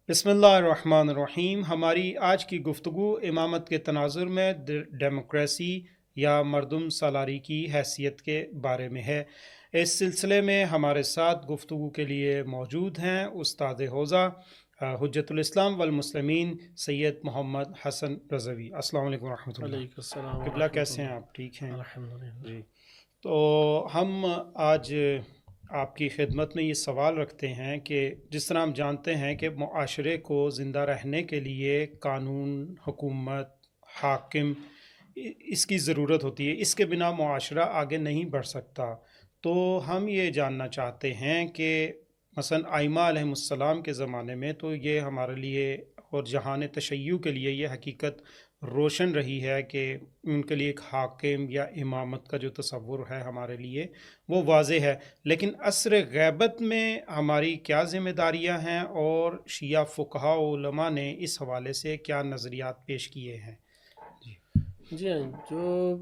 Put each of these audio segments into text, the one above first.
بسم اللہ الرحمن الرحیم۔ ہماری آج کی گفتگو امامت کے تناظر میں ڈیموکریسی یا مردم سالاری کی حیثیت کے بارے میں ہے۔ اس سلسلے میں ہمارے ساتھ گفتگو کے لیے موجود ہیں استاد حوزہ حجت الاسلام والمسلمین سید محمد حسن رضوی۔ السلام علیکم ورحمۃ اللہ۔ علیکم السلام قبلہ ورحمۃ کیسے ہیں اللہ۔ آپ؟ ٹھیک ہیں الحمدللہ۔ جی؟ تو ہم آج آپ کی خدمت میں یہ سوال رکھتے ہیں کہ جس طرح ہم جانتے ہیں کہ معاشرے کو زندہ رہنے کے لیے قانون، حکومت، حاکم اس کی ضرورت ہوتی ہے، اس کے بنا معاشرہ آگے نہیں بڑھ سکتا۔ تو ہم یہ جاننا چاہتے ہیں کہ مثلا ائمہ علیہم السلام کے زمانے میں تو یہ ہمارے لیے اور جہان تشیع کے لیے یہ حقیقت روشن رہی ہے کہ ان کے لیے ایک حاکم یا امامت کا جو تصور ہے ہمارے لیے وہ واضح ہے، لیکن عصر غیبت میں ہماری کیا ذمہ داریاں ہیں اور شیعہ فقہاء و علماء نے اس حوالے سے کیا نظریات پیش کیے ہیں؟ جی ہاں، جو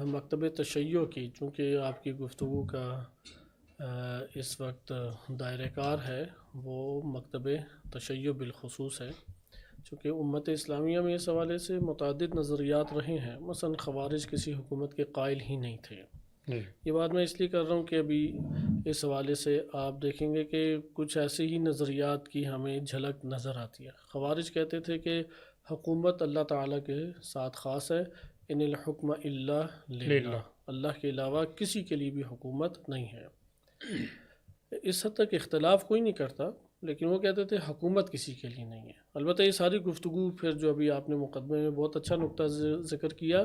مکتب تشیع کی، چونکہ آپ کی گفتگو کا اس وقت دائرہ کار ہے، وہ مکتب تشیع بالخصوص ہے، چونکہ امت اسلامیہ میں اس حوالے سے متعدد نظریات رہے ہیں۔ مثلا خوارج کسی حکومت کے قائل ہی نہیں تھے۔ یہ بات میں اس لیے کر رہا ہوں کہ ابھی اس حوالے سے آپ دیکھیں گے کہ کچھ ایسے ہی نظریات کی ہمیں جھلک نظر آتی ہے۔ خوارج کہتے تھے کہ حکومت اللہ تعالیٰ کے ساتھ خاص ہے، ان الحکم الا للہ، اللہ کے علاوہ کسی کے لیے بھی حکومت نہیں ہے۔ اس حد تک اختلاف کوئی نہیں کرتا، لیکن وہ کہتے تھے حکومت کسی کے لیے نہیں ہے۔ البتہ یہ ساری گفتگو پھر جو ابھی آپ نے مقدمے میں بہت اچھا نقطہ ذکر کیا،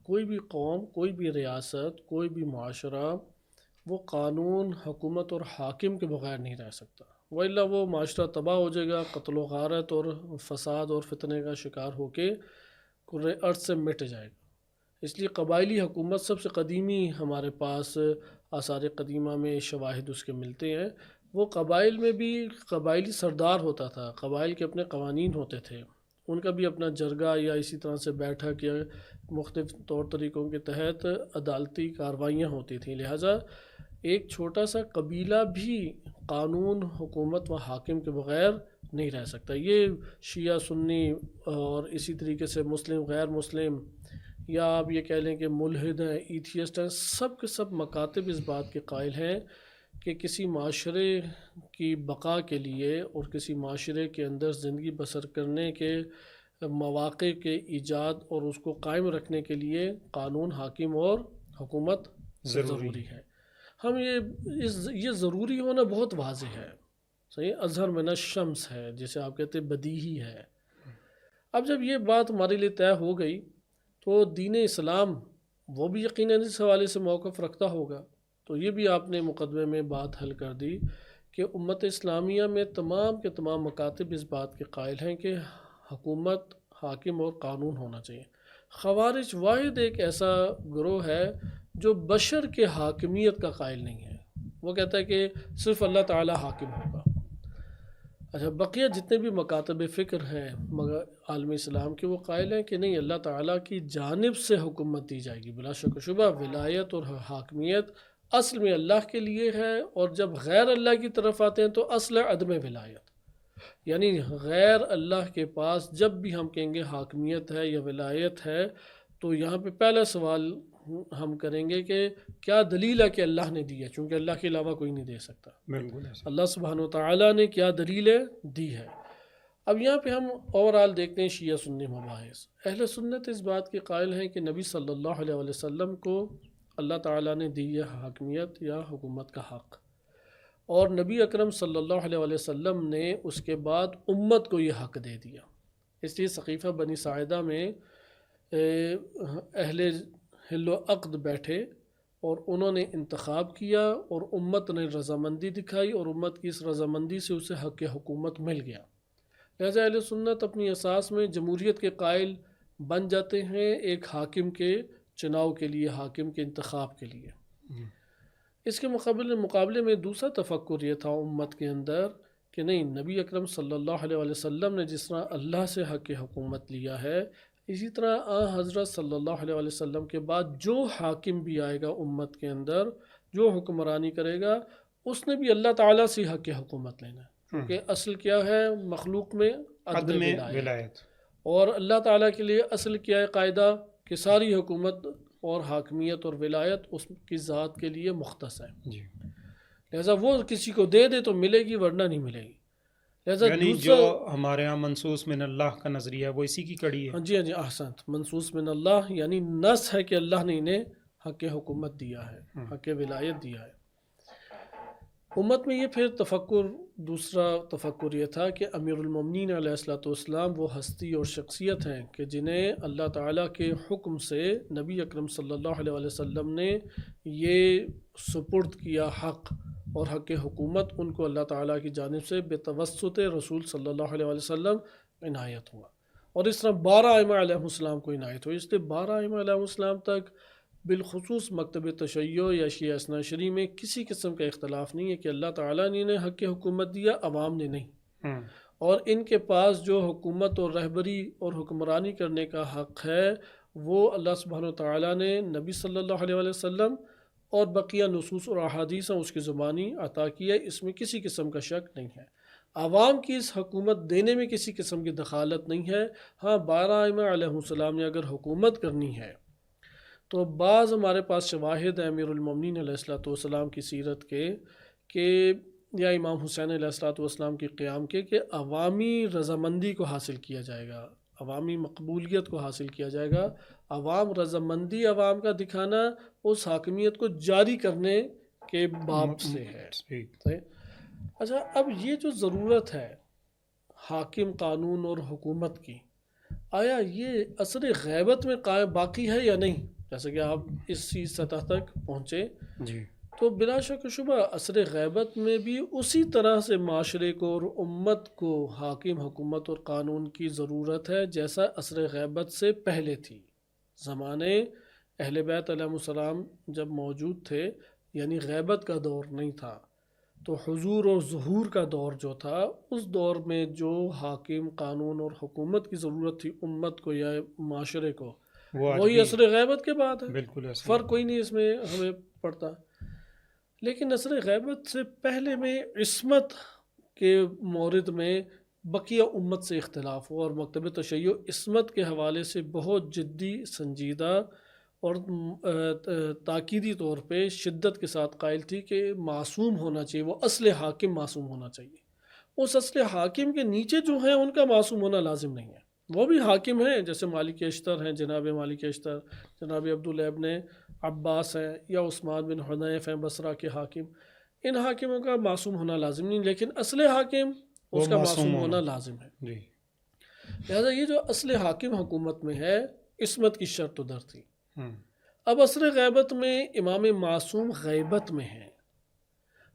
کوئی بھی قوم، کوئی بھی ریاست، کوئی بھی معاشرہ وہ قانون، حکومت اور حاکم کے بغیر نہیں رہ سکتا، وإلا وہ معاشرہ تباہ ہو جائے گا، قتل و غارت اور فساد اور فتنے کا شکار ہو کے کرۂ ارض سے مٹ جائے گا۔ اس لیے قبائلی حکومت سب سے قدیمی ہمارے پاس آثار قدیمہ میں شواہد اس کے ملتے ہیں۔ وہ قبائل میں بھی قبائلی سردار ہوتا تھا، قبائل کے اپنے قوانین ہوتے تھے، ان کا بھی اپنا جرگہ یا اسی طرح سے بیٹھک یا مختلف طور طریقوں کے تحت عدالتی کارروائیاں ہوتی تھیں۔ لہٰذا ایک چھوٹا سا قبیلہ بھی قانون، حکومت و حاکم کے بغیر نہیں رہ سکتا۔ یہ شیعہ سنی اور اسی طریقے سے مسلم غیر مسلم یا آپ یہ کہہ لیں کہ ملحد ہیں، ایتھیسٹ ہیں، سب کے سب مکاتب اس بات کے قائل ہیں کہ کسی معاشرے کی بقا کے لیے اور کسی معاشرے کے اندر زندگی بسر کرنے کے مواقع کے ایجاد اور اس کو قائم رکھنے کے لیے قانون، حاکم اور حکومت ضروری ہے۔ ہم یہ ضروری ہونا بہت واضح ہے، صحیح، اظہر من الشمس ہے، جسے آپ کہتے ہیں بدیہی ہے۔ اب جب یہ بات ہمارے لیے طے ہو گئی تو دین اسلام وہ بھی یقیناً اس حوالے سے موقف رکھتا ہوگا۔ تو یہ بھی آپ نے مقدمے میں بات حل کر دی کہ امت اسلامیہ میں تمام کے تمام مکاتب اس بات کے قائل ہیں کہ حکومت، حاکم اور قانون ہونا چاہیے۔ خوارج واحد ایک ایسا گروہ ہے جو بشر کے حاکمیت کا قائل نہیں ہے، وہ کہتا ہے کہ صرف اللہ تعالیٰ حاکم ہوگا۔ اچھا، بقیہ جتنے بھی مکاتب فکر ہیں مگر عالم اسلام کے، وہ قائل ہیں کہ نہیں، اللہ تعالیٰ کی جانب سے حکومت دی جائے گی۔ بلا شک و شبہ ولایت اور حاکمیت اصل میں اللہ کے لیے ہے، اور جب غیر اللہ کی طرف آتے ہیں تو اصل عدم ولایت، یعنی غیر اللہ کے پاس جب بھی ہم کہیں گے حاکمیت ہے یا ولایت ہے تو یہاں پہ پہلا سوال ہم کریں گے کہ کیا دلیل ہے کہ اللہ نے دی ہے، چونکہ اللہ کے علاوہ کوئی نہیں دے سکتا۔ بالکل اللہ سبحانہ وتعالیٰ نے کیا دلیلیں دی ہے۔ اب یہاں پہ ہم اوورال دیکھتے ہیں شیعہ سنی مباحث۔ اہل سنت اس بات کے قائل ہیں کہ نبی صلی اللہ علیہ وسلم کو اللہ تعالیٰ نے دی ہے حاکمیت یا حکومت کا حق، اور نبی اکرم صلی اللہ علیہ وسلم نے اس کے بعد امت کو یہ حق دے دیا۔ اس لیے سقیفہ بنی ساعدہ میں اہل حل و عقد بیٹھے اور انہوں نے انتخاب کیا اور امت نے رضامندی دکھائی، اور امت کی اس رضامندی سے اسے حق حکومت مل گیا۔ لہذا اہل سنت اپنی اساس میں جمہوریت کے قائل بن جاتے ہیں، ایک حاکم کے چناؤ کے لیے، حاکم کے انتخاب کے لیے۔ اس کے مقابلے میں دوسرا تفکر یہ تھا امت کے اندر کہ نہیں، نبی اکرم صلی اللہ علیہ وسلم نے جس طرح اللہ سے حق حکومت لیا ہے، اسی طرح حضرت صلی اللہ علیہ وسلم کے بعد جو حاکم بھی آئے گا امت کے اندر، جو حکمرانی کرے گا، اس نے بھی اللہ تعالیٰ سے حق حکومت لینا ہے۔ کیونکہ اصل کیا ہے مخلوق میں؟ عدم ولایت۔ ولایت۔ اور اللہ تعالیٰ کے لیے اصل کیا ہے قاعدہ؟ کہ ساری حکومت اور حاکمیت اور ولایت اس کی ذات کے لیے مختص ہے، جی، لہٰذا وہ کسی کو دے دے تو ملے گی ورنہ نہیں ملے گی۔ لہٰذا یعنی دوسرا، جو ہمارے ہاں منصوص من اللہ کا نظریہ ہے وہ اسی کی کڑی ہے۔ ہاں جی، ہاں جی، احسنت، منصوص من اللہ یعنی نص ہے کہ اللہ نے انہیں حق حکومت دیا ہے، حق ولایت دیا ہے۔ امت میں یہ پھر تفکر، دوسرا تفکر یہ تھا کہ امیر المومنین علیہ الصلوۃ والسلام وہ ہستی اور شخصیت ہیں کہ جنہیں اللہ تعالیٰ کے حکم سے نبی اکرم صلی اللہ علیہ وسلم نے یہ سپرد کیا حق اور حق حکومت ان کو اللہ تعالیٰ کی جانب سے بتوسط رسول صلی اللہ علیہ وسلم عنایت ہوا، اور اس طرح 12 ائمہ علیہ السلام کو عنایت ہوئی۔ اس لیے 12 ائمہ علیہ السلام تک بالخصوص مکتب تشیع یا شیعہ اثنا عشری میں کسی قسم کا اختلاف نہیں ہے کہ اللہ تعالیٰ نے انہیں حق حکومت دیا، عوام نے نہیں، اور ان کے پاس جو حکومت اور رہبری اور حکمرانی کرنے کا حق ہے وہ اللہ سبحانہ و تعالیٰ نے نبی صلی اللہ علیہ وسلم اور بقیہ نصوص اور احادیث اس کی زبانی عطا کی ہے، اس میں کسی قسم کا شک نہیں ہے۔ عوام کی اس حکومت دینے میں کسی قسم کی دخالت نہیں ہے۔ ہاں 12 ائمہ علیہ السلام نے اگر حکومت کرنی ہے تو بعض ہمارے پاس شواہد ہیں امیر المومنین علیہ الصلوۃ والسلام کی سیرت کے کہ یا امام حسین علیہ الصلوۃ والسلام کے قیام کے کہ عوامی رضامندی کو حاصل کیا جائے گا، عوامی مقبولیت کو حاصل کیا جائے گا۔ عوام رضامندی عوام کا دکھانا اس حاکمیت کو جاری کرنے کے باب سے ہے۔ اچھا، اب یہ جو ضرورت ہے حاکم قانون اور حکومت کی، آیا یہ عصر غیبت میں قائم باقی ہے یا نہیں؟ جیسے کہ آپ اسی سطح تک پہنچے جی، تو بلا شک و شبہ عصر غیبت میں بھی اسی طرح سے معاشرے کو اور امت کو حاکم حکومت اور قانون کی ضرورت ہے جیسا عصر غیبت سے پہلے تھی۔ زمانے اہل بیت علیہ السلام جب موجود تھے، یعنی غیبت کا دور نہیں تھا، تو حضور اور ظہور کا دور جو تھا، اس دور میں جو حاکم قانون اور حکومت کی ضرورت تھی امت کو یا معاشرے کو، وہی عصر غیبت کے بعد ہے۔ بالکل فرق کوئی نہیں اس میں ہمیں پڑتا۔ لیکن عصر غیبت سے پہلے میں عصمت کے مورد میں بقیہ امت سے اختلاف ہوا، اور مکتب تشیع عصمت کے حوالے سے بہت جدی، سنجیدہ اور تاکیدی طور پہ شدت کے ساتھ قائل تھی کہ معصوم ہونا چاہیے، وہ اصل حاکم معصوم ہونا چاہیے۔ اس اصل حاکم کے نیچے جو ہیں ان کا معصوم ہونا لازم نہیں ہے، وہ بھی حاکم ہیں، جیسے مالک اشتر ہیں، جناب مالک اشتر، جناب عبداللہ ابن عباس ہیں، یا عثمان بن حنیف ہیں بصرہ کے حاکم۔ ان حاکموں کا معصوم ہونا لازم نہیں، لیکن اصل حاکم اس کا معصوم ہونا لازم ہے۔ جی، لہٰذا یہ جو اصل حاکم حکومت میں ہے، عصمت کی شرط ادھر تھی۔ اب عصر غیبت میں امام معصوم غیبت میں ہیں،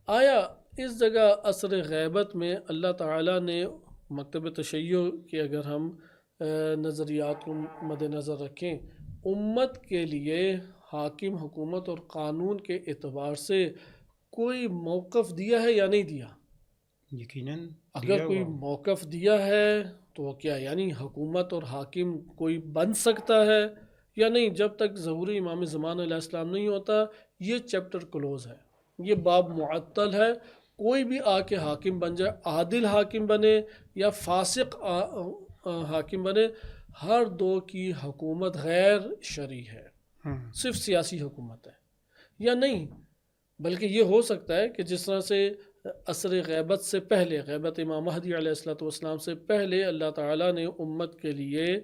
آیا اس جگہ عصر غیبت میں اللہ تعالیٰ نے مکتب تشیع کے اگر ہم نظریات کو مد نظر رکھیں، امت کے لیے حاکم حکومت اور قانون کے اعتبار سے کوئی موقف دیا ہے یا نہیں دیا؟ یقیناً اگر کوئی موقف دیا ہے تو کیا یعنی حکومت اور حاکم کوئی بن سکتا ہے یا نہیں؟ جب تک ظہور امام زمان علیہ السلام نہیں ہوتا یہ چیپٹر کلوز ہے، یہ باب معطل ہے۔ کوئی بھی آ کے حاکم بن جائے، عادل حاکم بنے یا فاسق حاکم بنے، ہر دو کی حکومت غیر شرعی ہے، صرف سیاسی حکومت ہے یا نہیں؟ بلکہ یہ ہو سکتا ہے کہ جس طرح سے عصر غیبت سے پہلے، غیبت امام مہدی علیہ الصلوۃ والسلام سے پہلے اللہ تعالیٰ نے امت کے لیے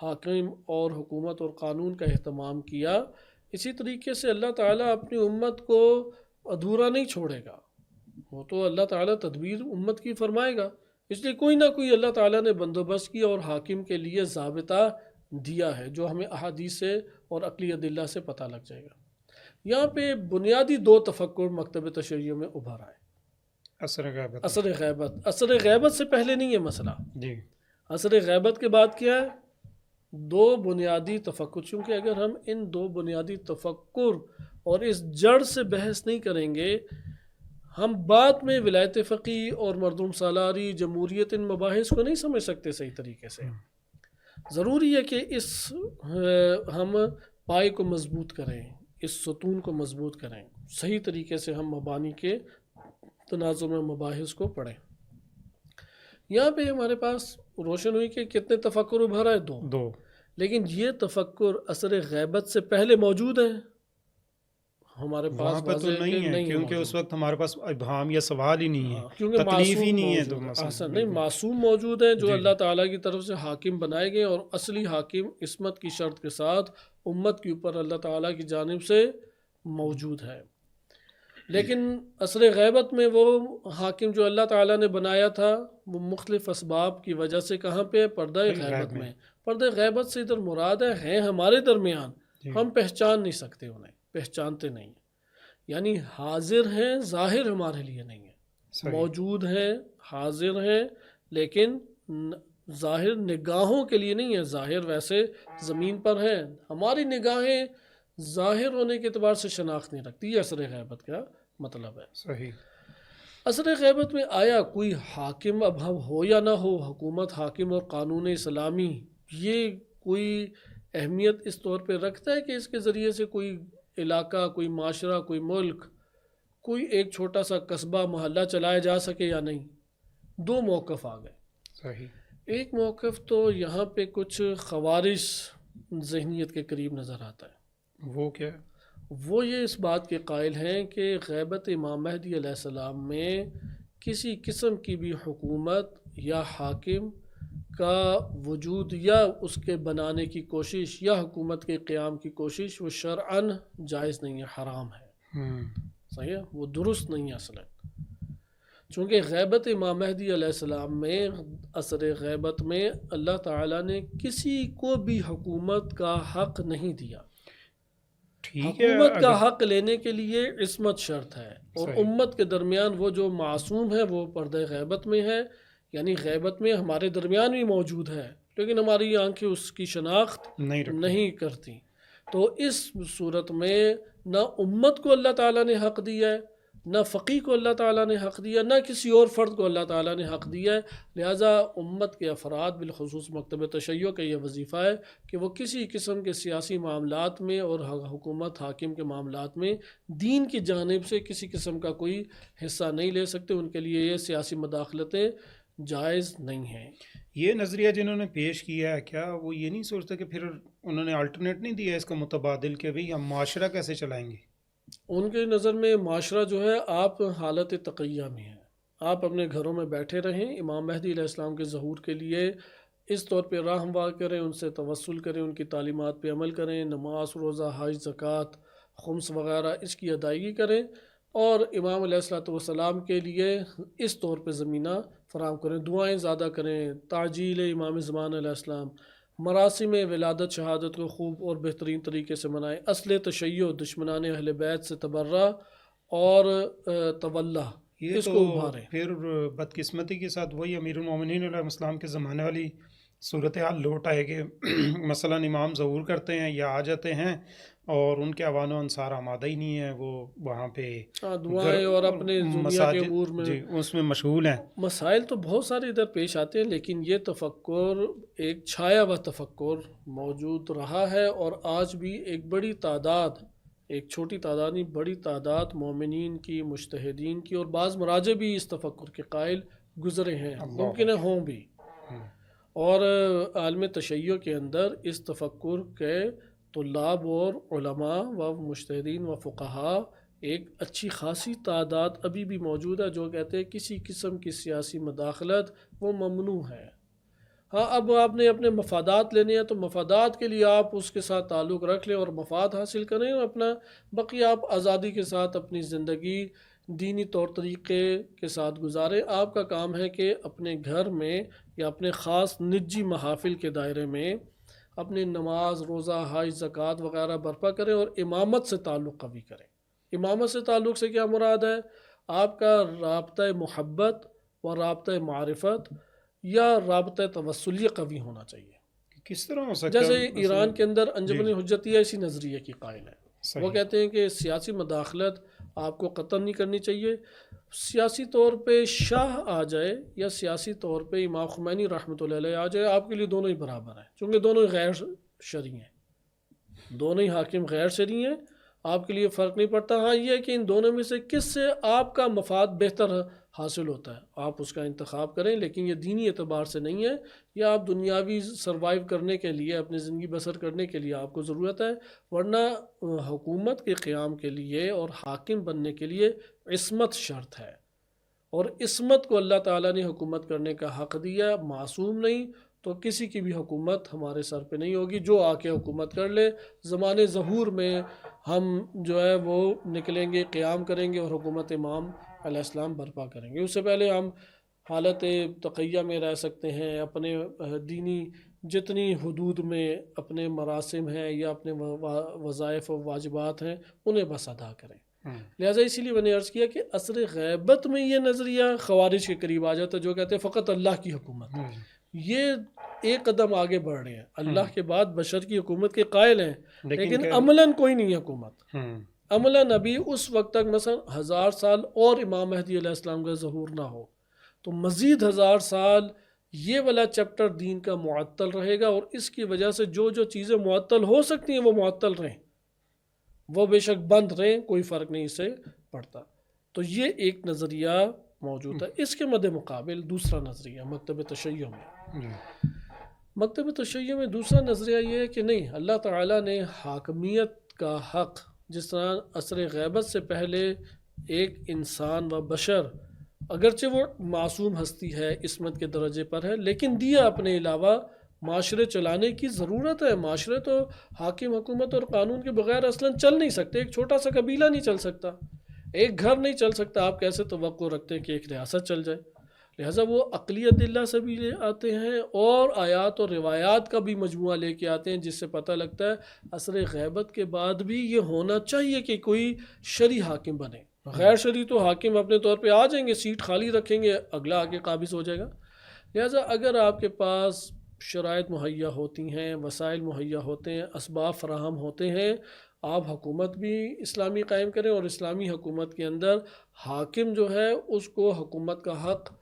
حاکم اور حکومت اور قانون کا اہتمام کیا، اسی طریقے سے اللہ تعالیٰ اپنی امت کو ادھورا نہیں چھوڑے گا، وہ تو اللہ تعالیٰ تدبیر امت کی فرمائے گا، اس لیے کوئی نہ کوئی اللہ تعالیٰ نے بندوبست کیا اور حاکم کے لیے ضابطہ دیا ہے جو ہمیں احادیث سے اور عقلی ادلہ سے پتہ لگ جائے گا۔ یہاں پہ بنیادی دو تفکر مکتب تشیع میں ابھر آئے۔ عصر غیبت سے پہلے نہیں ہے مسئلہ جی، عصر غیبت کے بعد کیا ہے؟ دو بنیادی تفکر، چونکہ اگر ہم ان دو بنیادی تفکر اور اس جڑ سے بحث نہیں کریں گے، ہم بعد میں ولایت فقیہ اور مردم سالاری، جمہوریت، ان مباحث کو نہیں سمجھ سکتے صحیح طریقے سے۔ ضروری ہے کہ اس ہم پائے کو مضبوط کریں، اس ستون کو مضبوط کریں، صحیح طریقے سے ہم مبانی کے تناظر میں مباحث کو پڑھیں۔ یہاں پہ ہمارے پاس روشن ہوئی کہ کتنے تفکر ابھر ہے؟ دو. لیکن یہ تفکر اثر غیبت سے پہلے موجود ہیں ہمارے پاس؟ وہاں پہ تو واضح نہیں ہے، کیونکہ اس وقت ہمارے پاس ابہام یا سوال ہی نہیں ہے، کیونکہ تکلیف ہی نہیں ہے تو احسن نہیں، معصوم موجود ہیں جو اللہ تعالیٰ کی طرف سے حاکم بنائے گئے، اور اصلی حاکم عصمت کی شرط کے ساتھ امت کے اوپر اللہ تعالیٰ کی جانب سے موجود ہے. لیکن اثر غیبت میں وہ حاکم جو اللہ تعالیٰ نے بنایا تھا وہ مختلف اسباب کی وجہ سے کہاں پہ؟ پردہ غیبت میں. پردہ غیبت سے ادھر مراد ہیں ہمارے درمیان، ہم پہچان نہیں سکتے انہیں، پہچانتے نہیں، یعنی حاضر ہیں ظاہر ہمارے لیے نہیں ہے، موجود ہیں حاضر ہیں لیکن ظاہر نگاہوں کے لیے نہیں ہے. ظاہر ویسے زمین پر ہیں، ہماری نگاہیں ظاہر ہونے کے اعتبار سے شناخت نہیں رکھتی. یہ اثر غیبت کا مطلب ہے. صحیح. اثر غیبت میں آیا کوئی حاکم اب ہو یا نہ ہو، حکومت حاکم اور قانون اسلامی یہ کوئی اہمیت اس طور پہ رکھتا ہے کہ اس کے ذریعے سے کوئی علاقہ، کوئی معاشرہ، کوئی ملک، کوئی ایک چھوٹا سا قصبہ محلہ چلایا جا سکے یا نہیں؟ دو موقف آ گئے. صحیح. ایک موقف تو یہاں پہ کچھ خوارش ذہنیت کے قریب نظر آتا ہے. وہ کیا؟ وہ یہ اس بات کے قائل ہیں کہ غیبت امام مہدی علیہ السلام میں کسی قسم کی بھی حکومت یا حاکم کا وجود یا اس کے بنانے کی کوشش یا حکومت کے قیام کی کوشش وہ شرعاً جائز نہیں ہے، حرام ہے. صحیح ہے، وہ درست نہیں ہے اصلاً. چونکہ غیبت امام مہدی علیہ السلام میں، اثر غیبت میں اللہ تعالیٰ نے کسی کو بھی حکومت کا حق نہیں دیا. حکومت کا حق لینے کے لیے عصمت شرط ہے، اور امت کے درمیان وہ جو معصوم ہے وہ پردہ غیبت میں ہے، یعنی غیبت میں ہمارے درمیان بھی موجود ہے لیکن ہماری آنکھیں اس کی شناخت نہیں کرتی. تو اس صورت میں نہ امت کو اللہ تعالیٰ نے حق دیا ہے، نہ فقیہ کو اللہ تعالیٰ نے حق دیا، نہ کسی اور فرد کو اللہ تعالیٰ نے حق دیا ہے. لہٰذا امت کے افراد بالخصوص مکتب تشیع کا یہ وظیفہ ہے کہ وہ کسی قسم کے سیاسی معاملات میں اور حکومت حاکم کے معاملات میں دین کی جانب سے کسی قسم کا کوئی حصہ نہیں لے سکتے. ان کے لیے یہ سیاسی مداخلتیں جائز نہیں ہیں. یہ نظریہ جنہوں نے پیش کیا ہے، کیا وہ یہ نہیں سوچتے کہ پھر انہوں نے الٹرنیٹ نہیں دیا اس کا متبادل کہ بھئی ہم معاشرہ کیسے چلائیں گے؟ ان کے نظر میں معاشرہ جو ہے آپ حالت تقیہ میں ہیں، آپ اپنے گھروں میں بیٹھے رہیں، امام مہدی علیہ السلام کے ظہور کے لیے اس طور پہ راہ ہموار کریں، ان سے توسل کریں، ان کی تعلیمات پہ عمل کریں، نماز، روزہ، حج، زکوٰۃ، خمس وغیرہ اس کی ادائیگی کریں، اور امام علیہ السلام کے لیے اس طور پہ زمینہ فراہم کریں، دعائیں زیادہ کریں، تعجیل امام زمان علیہ السلام، مراسم ولادت شہادت کو خوب اور بہترین طریقے سے منائیں، اصل تشیع، دشمنان اہل بیت سے تبرہ اور تولا، یہ اس تو کو ابھاریں. پھر بدقسمتی کے ساتھ وہی امیر المومنین علیہ السلام کے زمانے والی صورتحال لوٹ آئے کہ مثلا امام ظہور کرتے ہیں یا آ جاتے ہیں اور ان کے عوان و انصار آمادہ ہی نہیں ہے، وہ وہاں پہ دعائیں اور اپنے دنیا کے امور میں اس میں مشغول ہیں. مسائل تو بہت سارے ادھر پیش آتے ہیں، لیکن یہ تفکر ایک چھایا و تفکر موجود رہا ہے، اور آج بھی ایک بڑی تعداد، ایک چھوٹی تعداد نہیں، بڑی تعداد مومنین کی، مجتہدین کی، اور بعض مراجع بھی اس تفکر کے قائل گزرے ہیں، ممکن ہے ہوں بھی. اور عالم تشیع کے اندر اس تفکر کے طلاب اور علماء و مجتہدین و فقہاء ایک اچھی خاصی تعداد ابھی بھی موجود ہے جو کہتے ہیں کسی قسم کی سیاسی مداخلت وہ ممنوع ہے. ہاں، اب آپ نے اپنے مفادات لینے ہیں تو مفادات کے لیے آپ اس کے ساتھ تعلق رکھ لیں اور مفاد حاصل کریں، اور اپنا بقیہ آپ آزادی کے ساتھ اپنی زندگی دینی طور طریقے کے ساتھ گزاریں. آپ کا کام ہے کہ اپنے گھر میں یا اپنے خاص نجی محافل کے دائرے میں اپنی نماز، روزہ، حج، زکوٰۃ وغیرہ برپا کریں اور امامت سے تعلق قوی کریں. امامت سے تعلق سے کیا مراد ہے؟ آپ کا رابطہ محبت و رابطہ معرفت یا رابطہ توسلی قوی ہونا چاہیے. کس طرح ہو سکتا ہے؟ جیسے ایران کے اندر انجمن حجتیہ اسی نظریے کی قائل ہے. وہ کہتے ہیں کہ سیاسی مداخلت آپ کو قطعاً نہیں کرنی چاہیے. سیاسی طور پہ شاہ آ جائے یا سیاسی طور پہ امام خمینی رحمۃ اللہ علیہ آ جائے، آپ کے لیے دونوں ہی برابر ہیں، چونکہ دونوں ہی غیر شرعی ہیں، دونوں ہی حاکم غیر شرعی ہیں، آپ کے لیے فرق نہیں پڑتا. ہاں، یہ ہے کہ ان دونوں میں سے کس سے آپ کا مفاد بہتر حاصل ہوتا ہے، آپ اس کا انتخاب کریں، لیکن یہ دینی اعتبار سے نہیں ہے، یہ آپ دنیاوی سروائیو کرنے کے لیے، اپنی زندگی بسر کرنے کے لیے آپ کو ضرورت ہے، ورنہ حکومت کے قیام کے لیے اور حاکم بننے کے لیے عصمت شرط ہے، اور عصمت کو اللہ تعالیٰ نے حکومت کرنے کا حق دیا، معصوم نہیں، تو کسی کی بھی حکومت ہمارے سر پہ نہیں ہوگی، جو آ کے حکومت کر لے۔ زمانے ظہور میں ہم جو ہے وہ نکلیں گے، قیام کریں گے اور حکومت امام علیہ السلام برپا کریں گے۔ اس سے پہلے ہم حالت تقیہ میں رہ سکتے ہیں، اپنے دینی جتنی حدود میں اپنے مراسم ہیں یا اپنے وظائف و واجبات ہیں انہیں بس ادا کریں۔ لہٰذا اسی لیے میں نے عرض کیا کہ عصر غیبت میں یہ نظریہ خوارج کے قریب آ جاتا ہے، جو کہتے ہیں فقط اللہ کی حکومت، یہ ایک قدم آگے بڑھ رہے ہیں، اللہ کے بعد بشر کی حکومت کے قائل ہیں، لیکن عملاً کوئی نہیں حکومت، عملاً ابھی اس وقت تک مثلا 1000 سال اور امام مہدی علیہ السلام کا ظہور نہ ہو تو مزید 1000 سال یہ والا چیپٹر دین کا معطل رہے گا، اور اس کی وجہ سے جو جو چیزیں معطل ہو سکتی ہیں وہ معطل رہیں، وہ بے شک بند رہیں، کوئی فرق نہیں اس سے پڑتا۔ تو یہ ایک نظریہ موجود ہے۔ اس کے مد مقابل دوسرا نظریہ مکتب تشیع میں، مکتب تشیع میں دوسرا نظریہ یہ ہے کہ نہیں، اللہ تعالیٰ نے حاکمیت کا حق جس طرح عصر غیبت سے پہلے ایک انسان و بشر اگرچہ وہ معصوم ہستی ہے، عصمت کے درجے پر ہے، لیکن دیا اپنے علاوہ معاشرے چلانے کی ضرورت ہے۔ معاشرے تو حاکم حکومت اور قانون کے بغیر اصلاً چل نہیں سکتے، ایک چھوٹا سا قبیلہ نہیں چل سکتا، ایک گھر نہیں چل سکتا، آپ کیسے توقع رکھتے ہیں کہ ایک ریاست چل جائے؟ لہٰذا وہ عقلی ادلہ سے بھی لے آتے ہیں اور آیات اور روایات کا بھی مجموعہ لے کے آتے ہیں، جس سے پتہ لگتا ہے عصر غیبت کے بعد بھی یہ ہونا چاہیے کہ کوئی شرعی حاکم بنے۔ غیر شرعی تو حاکم اپنے طور پہ آ جائیں گے، سیٹ خالی رکھیں گے، اگلا آگے قابض ہو جائے گا۔ لہٰذا اگر آپ کے پاس شرائط مہیا ہوتی ہیں، وسائل مہیا ہوتے ہیں، اسباب فراہم ہوتے ہیں، آپ حکومت بھی اسلامی قائم کریں، اور اسلامی حکومت کے اندر حاکم جو ہے اس کو حکومت کا حق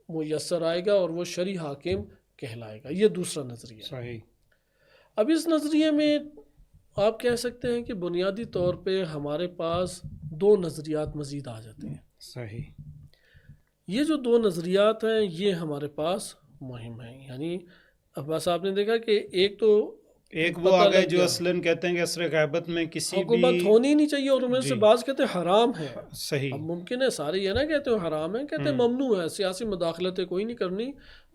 میسر آئے گا اور وہ شرعی حاکم کہلائے گا۔ یہ دوسرا نظریہ ہے۔ صحیح۔ اب اس نظریے میں آپ کہہ سکتے ہیں کہ بنیادی طور پہ ہمارے پاس دو نظریات مزید آ جاتے ہیں۔ صحیح۔ یہ جو دو نظریات ہیں یہ ہمارے پاس مہم ہیں، یعنی اب بس آپ نے دیکھا کہ ایک تو ایک وہ آ گئے جو اصلاً کہتے ہیں کہ عصر غیبت میں کسی بھی حکومت ہونی نہیں چاہیے، اور ان سے بعض کہتے ہیں حرام ہے۔ صحیح۔ اب ممکن ہے سارے یہ نہ کہتے ہیں حرام ہے، کہتے ہیں ممنوع ہے، سیاسی مداخلتیں کوئی نہیں کرنی،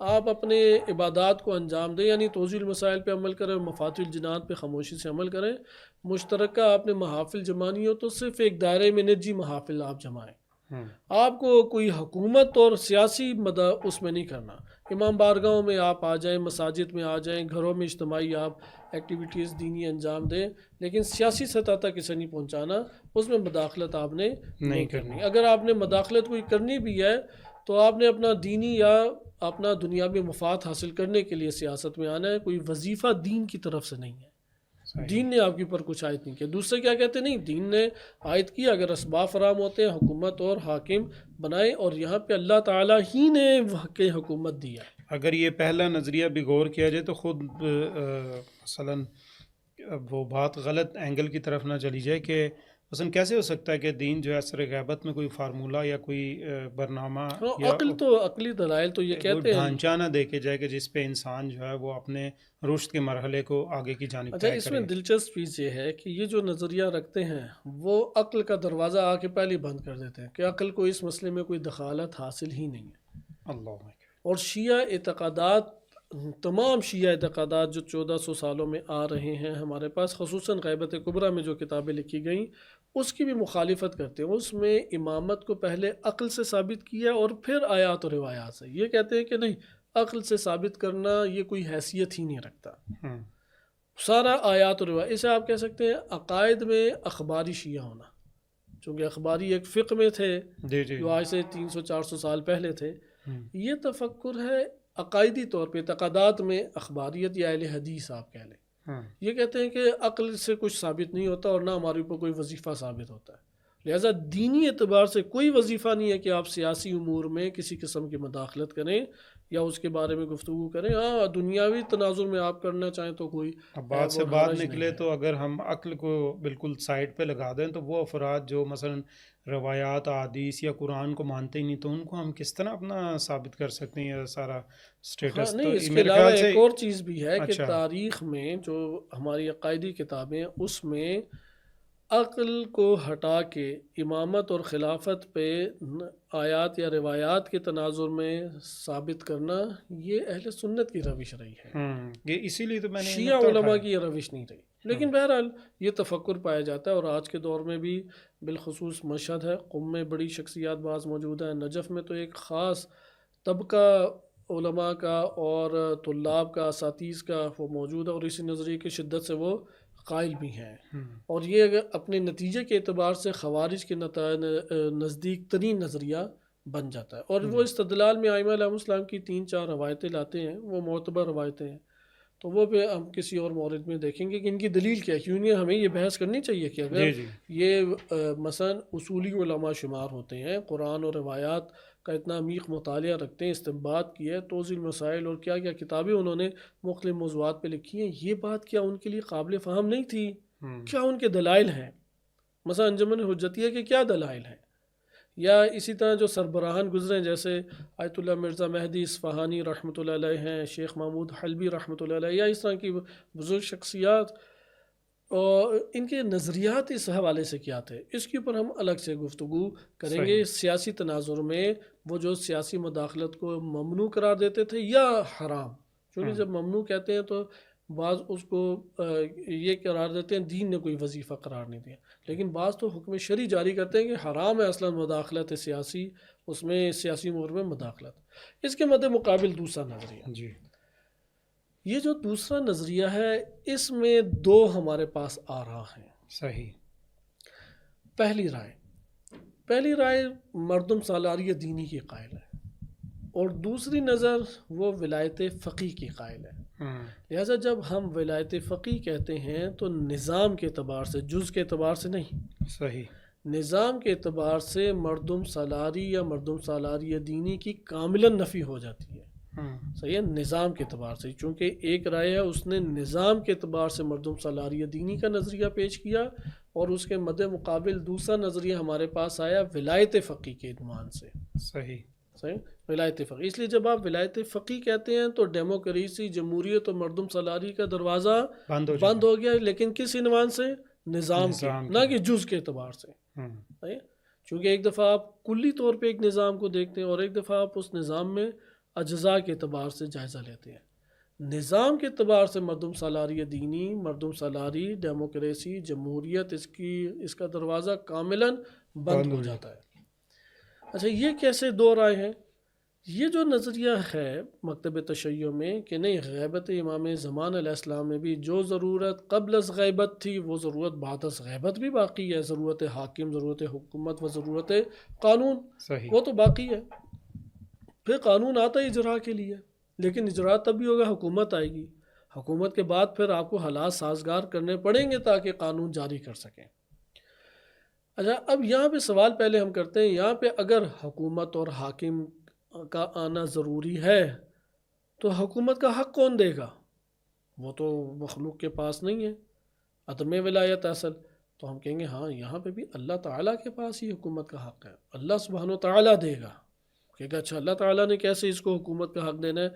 آپ اپنے عبادات کو انجام دیں، یعنی توزیع المسائل پہ عمل کریں، مفاد الجنات پہ خاموشی سے عمل کریں، مشترکہ آپ نے محافل جمانی ہو تو صرف ایک دائرے میں نجی محافل آپ جمائیں، آپ کو کوئی حکومت اور سیاسی اس میں نہیں کرنا۔ امام بارگاہوں میں آپ آ جائیں، مساجد میں آ جائیں، گھروں میں اجتماعی آپ ایکٹیویٹیز دینی انجام دیں، لیکن سیاسی سطح تک اسے نہیں پہنچانا، اس میں مداخلت آپ نے نہیں کرنی۔ اگر آپ نے مداخلت کوئی کرنی بھی ہے تو آپ نے اپنا دینی یا اپنا دنیاوی مفاد حاصل کرنے کے لیے سیاست میں آنا ہے، کوئی وظیفہ دین کی طرف سے نہیں ہے، دین نے آپ کے اوپر کچھ عائد نہیں کیا۔ دوسرے کیا کہتے ہیں؟ نہیں، دین نے عائد کیا، اگر اسباب فراہم ہوتے ہیں حکومت اور حاکم بنائے، اور یہاں پہ اللہ تعالیٰ ہی نے حق حکومت دیا۔ اگر یہ پہلا نظریہ بھی غور کیا جائے تو خود مثلاً وہ بات غلط اینگل کی طرف نہ چلی جائے کہ مثلاً کیسے ہو سکتا ہے کہ دین جو ہے عصر غیبت میں کوئی فارمولہ یا کوئی برنامہ یا عقلی دلائل تو یہ کہتے ہیں ڈھانچہ نہ دیکھے جائے کہ جس پہ انسان جو ہے وہ اپنے رشد کے مرحلے کو آگے کی جانب اچھا، اس میں دلچسپ چیز یہ ہے کہ یہ جو نظریہ رکھتے ہیں وہ عقل کا دروازہ آ کے پہلے بند کر دیتے ہیں کہ عقل کو اس مسئلے میں کوئی دخالت حاصل ہی نہیں ہے۔ اللہ۔ اور شیعہ اعتقادات، تمام شیعہ اعتقادات جو 1400 سالوں میں آ رہے ہیں ہمارے پاس، خصوصاً غیبت کبریٰ میں جو کتابیں لکھی گئیں اس کی بھی مخالفت کرتے ہیں۔ اس میں امامت کو پہلے عقل سے ثابت کیا اور پھر آیات و روایات سے۔ یہ کہتے ہیں کہ نہیں، عقل سے ثابت کرنا یہ کوئی حیثیت ہی نہیں رکھتا، سارا آیات و روایات۔ اسے آپ کہہ سکتے ہیں عقائد میں اخباری شیعہ ہونا، چونکہ اخباری ایک فقہ میں تھے جو آج سے 300-400 سال پہلے تھے۔ یہ تفکر ہے عقائدی طور پہ اعتقادات میں اخباریت یا اہل حدیث آپ کہہ لیں۔ یہ کہتے ہیں کہ عقل سے کچھ ثابت نہیں ہوتا اور نہ ہمارے اوپر کوئی وظیفہ ثابت ہوتا ہے، لہٰذا دینی اعتبار سے کوئی وظیفہ نہیں ہے کہ آپ سیاسی امور میں کسی قسم کی مداخلت کریں یا اس کے بارے میں گفتگو کریں. ہاں دنیاوی تناظر میں آپ کرنا چاہیں تو کوئی اب بات عیب سے اور بات حرج نہیں نکلے ہے. تو اگر ہم عقل کو بالکل سائڈ پہ لگا دیں تو وہ افراد جو مثلا روایات احادیث یا قرآن کو مانتے ہی نہیں تو ان کو ہم کس طرح اپنا ثابت کر سکتے ہیں یہ سارا ہاں سٹیٹس؟ تو نہیں، اس کے میرے علاوہ خیال سے ایک اور چیز بھی ہے کہ اچھا تاریخ میں جو ہماری عقائدی کتابیں اس میں عقل کو ہٹا کے امامت اور خلافت پہ آیات یا روایات کے تناظر میں ثابت کرنا یہ اہل سنت کی روش رہی ہے. یہ اسی لیے تو میں نے یہ شیعہ نقطہ علماء اٹھایا. کی یہ روش نہیں رہی. لیکن بہرحال یہ تفکر پایا جاتا ہے، اور آج کے دور میں بھی بالخصوص مشہد ہے، قم میں بڑی شخصیات بعض موجود ہیں، نجف میں تو ایک خاص طبقہ علماء کا اور طلاب کا اساتذہ کا وہ موجود ہے، اور اسی نظریے کی شدت سے وہ قائل بھی ہیں. اور یہ اگر اپنے نتیجے کے اعتبار سے خوارج کے نزدیک ترین نظریہ بن جاتا ہے. اور وہ استدلال میں ائمہ علیہ السلام کی 3-4 روایتیں لاتے ہیں، وہ معتبر روایتیں ہیں، تو وہ پہ ہم کسی اور مورد میں دیکھیں گے کہ ان کی دلیل کیا ہے. کیوں ہمیں یہ بحث کرنی چاہیے کہ اگر جی جی یہ مثلا اصولی علماء شمار ہوتے ہیں، قرآن اور روایات کا اتنا عمیق مطالعہ رکھتے ہیں، استنباط کیا ہے، توضیح المسائل اور کیا کیا کتابیں انہوں نے مختلف موضوعات پہ لکھی ہیں، یہ بات کیا ان کے لیے قابل فہم نہیں تھی؟ کیا ان کے دلائل ہیں؟ مثلا انجمن حجتیہ کے کیا دلائل ہیں؟ یا اسی طرح جو سربراہان گزرے ہیں جیسے آیت اللہ مرزا مہدی اصفہانی رحمۃ اللہ علیہ ہیں، شیخ محمود حلبی رحمۃ اللہ علیہ، یا اس طرح کی بزرگ شخصیات، اور ان کے نظریات اس حوالے سے کیا تھے، اس کے اوپر ہم الگ سے گفتگو کریں گے. سیاسی تناظر میں وہ جو سیاسی مداخلت کو ممنوع قرار دیتے تھے یا حرام، کیونکہ جب ممنوع کہتے ہیں تو بعض اس کو یہ قرار دیتے ہیں دین نے کوئی وظیفہ قرار نہیں دیا، لیکن بعض تو حکم شرعی جاری کرتے ہیں کہ حرام ہے اصلا مداخلت سیاسی، اس میں سیاسی امور میں مداخلت. اس کے مد مقابل دوسرا نظریہ، جی یہ جو دوسرا نظریہ ہے اس میں 2 ہمارے پاس آ رہا ہیں. صحیح. پہلی رائے مردم سالاری دینی کی قائل ہے، اور دوسری نظر وہ ولایت فقیہ کی قائل ہے. لہٰذا جب ہم ولایت فقیہ کہتے ہیں تو نظام کے اعتبار سے، جز کے اعتبار سے نہیں، صحیح. نظام کے اعتبار سے مردم سالاری یا مردم سالاری دینی کی کاملاً نفی ہو جاتی ہے. صحیح ہے، نظام کے اعتبار سے، چونکہ ایک رائے ہے اس نے نظام کے اعتبار سے مردم سالاری دینی کا نظریہ پیش کیا، اور اس کے مد مقابل دوسرا نظریہ ہمارے پاس آیا ولایت فقیہ کے عنوان سے. صحیح. ولایت فقیہ. اس لیے جب آپ ولایت فقیہ کہتے ہیں تو ڈیموکریسی، جمہوریت اور مردم سالاری کا دروازہ بند ہو گیا، لیکن کس عنوان سے؟ نظام کے، نہ کہ جز کے اعتبار سے. چونکہ ایک دفعہ آپ کلی طور پہ ایک نظام کو دیکھتے ہیں، اور ایک دفعہ آپ اس نظام میں اجزاء کے اعتبار سے جائزہ لیتے ہیں. نظام کے اعتبار سے مردم سالاری دینی، مردم سالاری، ڈیموکریسی، جمہوریت، اس کا دروازہ کاملاً بند ہو جاتا ہے. اچھا، یہ کیسے 2 رائے ہیں؟ یہ جو نظریہ ہے مکتب تشیع میں کہ نہیں، غیبت امام زمان علیہ السلام میں بھی جو ضرورت قبل از غیبت تھی وہ ضرورت بعد از غیبت بھی باقی ہے. ضرورت حاکم، ضرورت حکومت و ضرورت قانون، صحیح. وہ تو باقی ہے. پھر قانون آتا ہے اجراء کے لیے، لیکن اجراء تب بھی ہوگا حکومت آئے گی. حکومت کے بعد پھر آپ کو حالات سازگار کرنے پڑیں گے تاکہ قانون جاری کر سکیں. اچھا، اب یہاں پہ سوال پہلے ہم کرتے ہیں، یہاں پہ اگر حکومت اور حاکم کا آنا ضروری ہے تو حکومت کا حق کون دے گا؟ وہ تو مخلوق کے پاس نہیں ہے، عدم ولایت اصل. تو ہم کہیں گے ہاں یہاں پہ بھی اللہ تعالیٰ کے پاس ہی حکومت کا حق ہے، اللہ سبحانہ و تعالیٰ دے گا. کہے گا اچھا اللہ تعالیٰ نے کیسے اس کو حکومت کا حق دینا ہے؟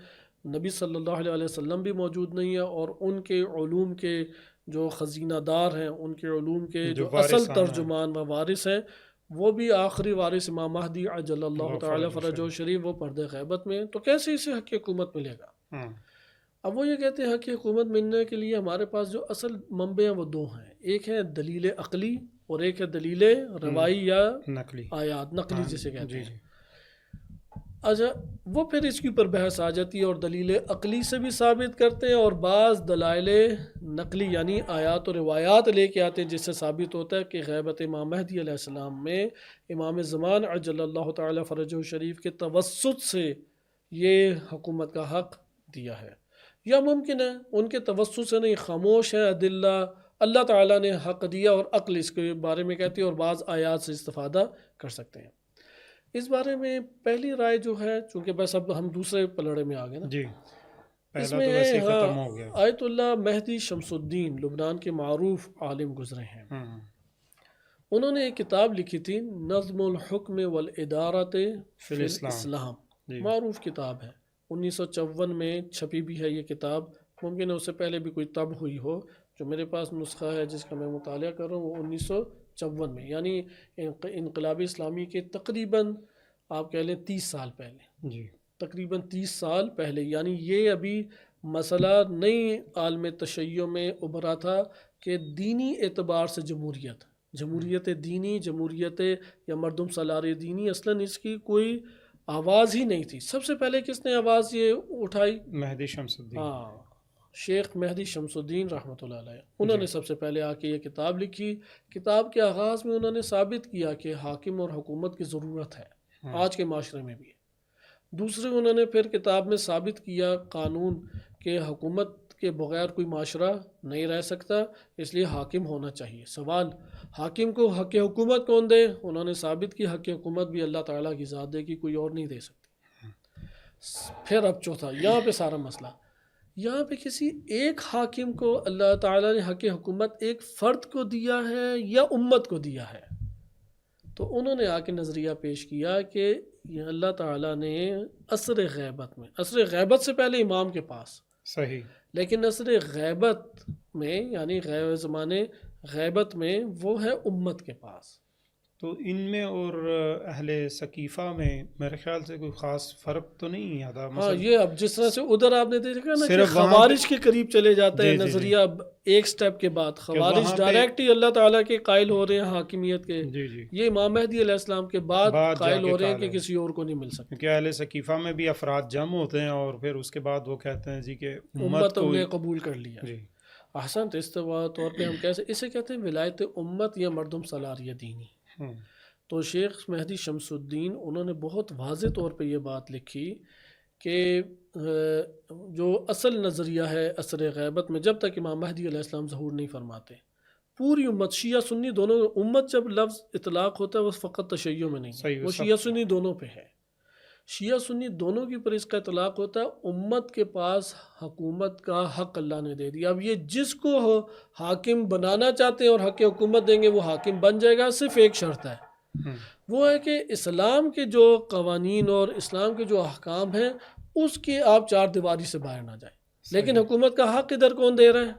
نبی صلی اللہ علیہ وسلم بھی موجود نہیں ہے، اور ان کے علوم کے جو خزینہ دار ہیں، ان کے علوم کے جو اصل ترجمان و وارث ہیں، وہ بھی آخری وارث امام مہدی عجل اللہ تعالیٰ فرجہ شریف، وہ پردہ غیبت میں ہیں. تو کیسے اسے حق حکومت ملے گا؟ اب وہ یہ کہتے ہیں حق حکومت ملنے کے لیے ہمارے پاس جو اصل منبع ہیں وہ 2 ہیں، ایک ہے دلیل عقلی اور ایک ہے دلیل روائی یا نقلی، آیات نقلی جسے کہتے ہیں. جی. اچھا، وہ پھر اس کے اوپر بحث آ جاتی ہے، اور دلیل عقلی سے بھی ثابت کرتے ہیں، اور بعض دلائل نقلی یعنی آیات و روایات لے کے آتے ہیں جس سے ثابت ہوتا ہے کہ غیبت امام مہدی علیہ السلام میں امام زمان عجل اللہ تعالیٰ فرجہ شریف کے توسط سے یہ حکومت کا حق دیا ہے. یا ممکن ہے ان کے توسط سے نہیں، خاموش ہے ادلہ اللہ تعالیٰ نے حق دیا اور عقل اس کے بارے میں کہتی ہے اور بعض آیات سے استفادہ کر سکتے ہیں۔ اس بارے میں پہلی رائے جو ہے، چونکہ بس اب ہم دوسرے پلڑے میں آ گئے نا، جی اس پہلا میں تو ہے ویسے ہی ہاں ختم ہو گیا۔ آیت اللہ مہدی شمس الدین لبنان کے معروف عالم گزرے ہیں، ہاں انہوں نے ایک کتاب لکھی تھی نظم الحکم والادارت فی فی الاسلام۔ الاسلام، جی معروف کتاب ہے، 1954 میں چھپی بھی ہے یہ کتاب، ممکن ہے اس سے پہلے بھی کوئی طبع ہوئی ہو، جو میرے پاس نسخہ ہے جس کا میں مطالعہ کر رہا ہوں وہ 1954 میں، یعنی انقلاب اسلامی کے تقریباً آپ کہہ لیں 30 سال پہلے، جی تقریباً 30 سال پہلے، یعنی یہ ابھی مسئلہ نئی عالم تشیع میں ابھرا تھا کہ دینی اعتبار سے جمہوریت دینی، جمہوریت یا مردم سالار دینی، اصلاً اس کی کوئی آواز ہی نہیں تھی۔ سب سے پہلے کس نے آواز یہ اٹھائی؟ مہدی شمس الدین۔ ہاں، شیخ مہدی شمس الدین رحمۃ اللہ علیہ، انہوں نے سب سے پہلے آ کے یہ کتاب لکھی۔ کتاب کے آغاز میں انہوں نے ثابت کیا کہ حاکم اور حکومت کی ضرورت ہے، آج کے معاشرے میں بھی۔ دوسرے انہوں نے پھر کتاب میں ثابت کیا قانون کہ حکومت کے بغیر کوئی معاشرہ نہیں رہ سکتا، اس لیے حاکم ہونا چاہیے۔ سوال، حاکم کو حق حکومت کون دے؟ انہوں نے ثابت کی حق حکومت بھی اللہ تعالیٰ کی ذات دے گی، کوئی اور نہیں دے سکتی۔ پھر اب چوتھا، یہاں پہ سارا مسئلہ، یہاں پہ کسی ایک حاکم کو اللہ تعالیٰ نے حق حکومت ایک فرد کو دیا ہے یا امت کو دیا ہے؟ تو انہوں نے آ کے نظریہ پیش کیا کہ یہ اللہ تعالیٰ نے عصر غیبت سے پہلے امام کے پاس، صحیح، لیکن عصر غیبت میں یعنی زمانے غیبت میں وہ ہے امت کے پاس۔ تو ان میں اور اہل ثقیفہ میں میرے خیال سے کوئی خاص فرق تو نہیں آتا۔ ہاں، یہ اب جس طرح سے ادھر آپ نے دیکھا نا کہ صرف وہاں خوارج کے قریب چلے جاتا ہے جی، جی، جی، نظریہ، اب ایک سٹیپ کے بعد خوارج وہاں پہ ڈائریکٹ ہی اللہ تعالیٰ کے قائل ہو رہے ہیں حاکمیت کے، جی جی یہ امام مہدی علیہ السلام کے بعد بعد جا قائل کے ہو رہے ہیں قائل کہ ہو، کسی اور کو نہیں مل سکتا۔ کیونکہ اہل ثقیفہ میں بھی افراد جمع ہوتے ہیں اور پھر اس کے بعد وہ کہتے ہیں جی کہ امت کو نے قبول کر لیا۔ جی احسن، تو اس طور پہ ہم کیسے اسے کہتے ہیں ولایت امت یا مردم سالار دینی۔ ہاں تو شیخ مہدی شمس الدین انہوں نے بہت واضح طور پہ یہ بات لکھی کہ جو اصل نظریہ ہے عصر غیبت میں، جب تک امام مہدی علیہ السلام ظہور نہیں فرماتے، پوری امت شیعہ سنی دونوں، امت جب لفظ اطلاق ہوتا ہے وہ فقط تشیع میں نہیں صحیح، ہے، وہ سب شیعہ سنی دونوں پہ ہے، شیعہ سنی دونوں کی پر اس کا اطلاق ہوتا ہے۔ امت کے پاس حکومت کا حق اللہ نے دے دیا، اب یہ جس کو حاکم بنانا چاہتے ہیں اور حق حکومت دیں گے وہ حاکم بن جائے گا، صرف ایک شرط ہے، وہ ہے کہ اسلام کے جو قوانین اور اسلام کے جو احکام ہیں اس کی آپ چار دیواری سے باہر نہ جائیں۔ لیکن حکومت کا حق ادھر کون دے رہا ہے؟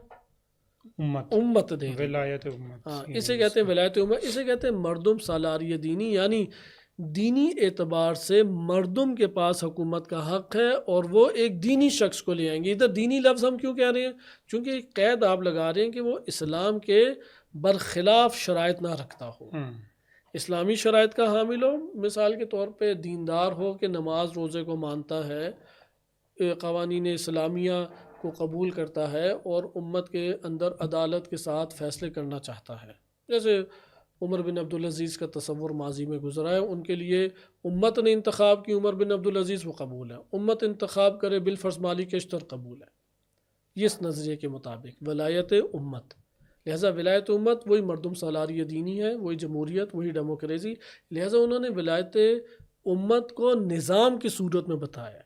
امت دے رہی ہے۔ ولایت امت، ہاں، اسے کہتے ہیں ولایت امت، اسے کہتے ہیں مردم سالاری دینی، یعنی دینی اعتبار سے مردم کے پاس حکومت کا حق ہے اور وہ ایک دینی شخص کو لے آئیں گے۔ ادھر دینی لفظ ہم کیوں کہہ رہے ہیں؟ چونکہ ایک قید آپ لگا رہے ہیں کہ وہ اسلام کے برخلاف شرائط نہ رکھتا ہو، اسلامی شرائط کا حامل ہو، مثال کے طور پہ دیندار ہو کہ نماز روزے کو مانتا ہے، قوانین اسلامیہ کو قبول کرتا ہے اور امت کے اندر عدالت کے ساتھ فیصلے کرنا چاہتا ہے، جیسے عمر بن عبدالعزیز کا تصور ماضی میں گزرا ہے، ان کے لیے امت نے انتخاب کی عمر بن عبدالعزیز، وہ قبول ہے، امت انتخاب کرے بالفرض مالی کشتر، قبول ہے، اس نظریے کے مطابق ولایت امت۔ لہٰذا ولایت امت وہی مردم سالاری دینی ہے، وہی جمہوریت، وہی ڈیموکریسی، لہٰذا انہوں نے ولایت امت کو نظام کی صورت میں بتایا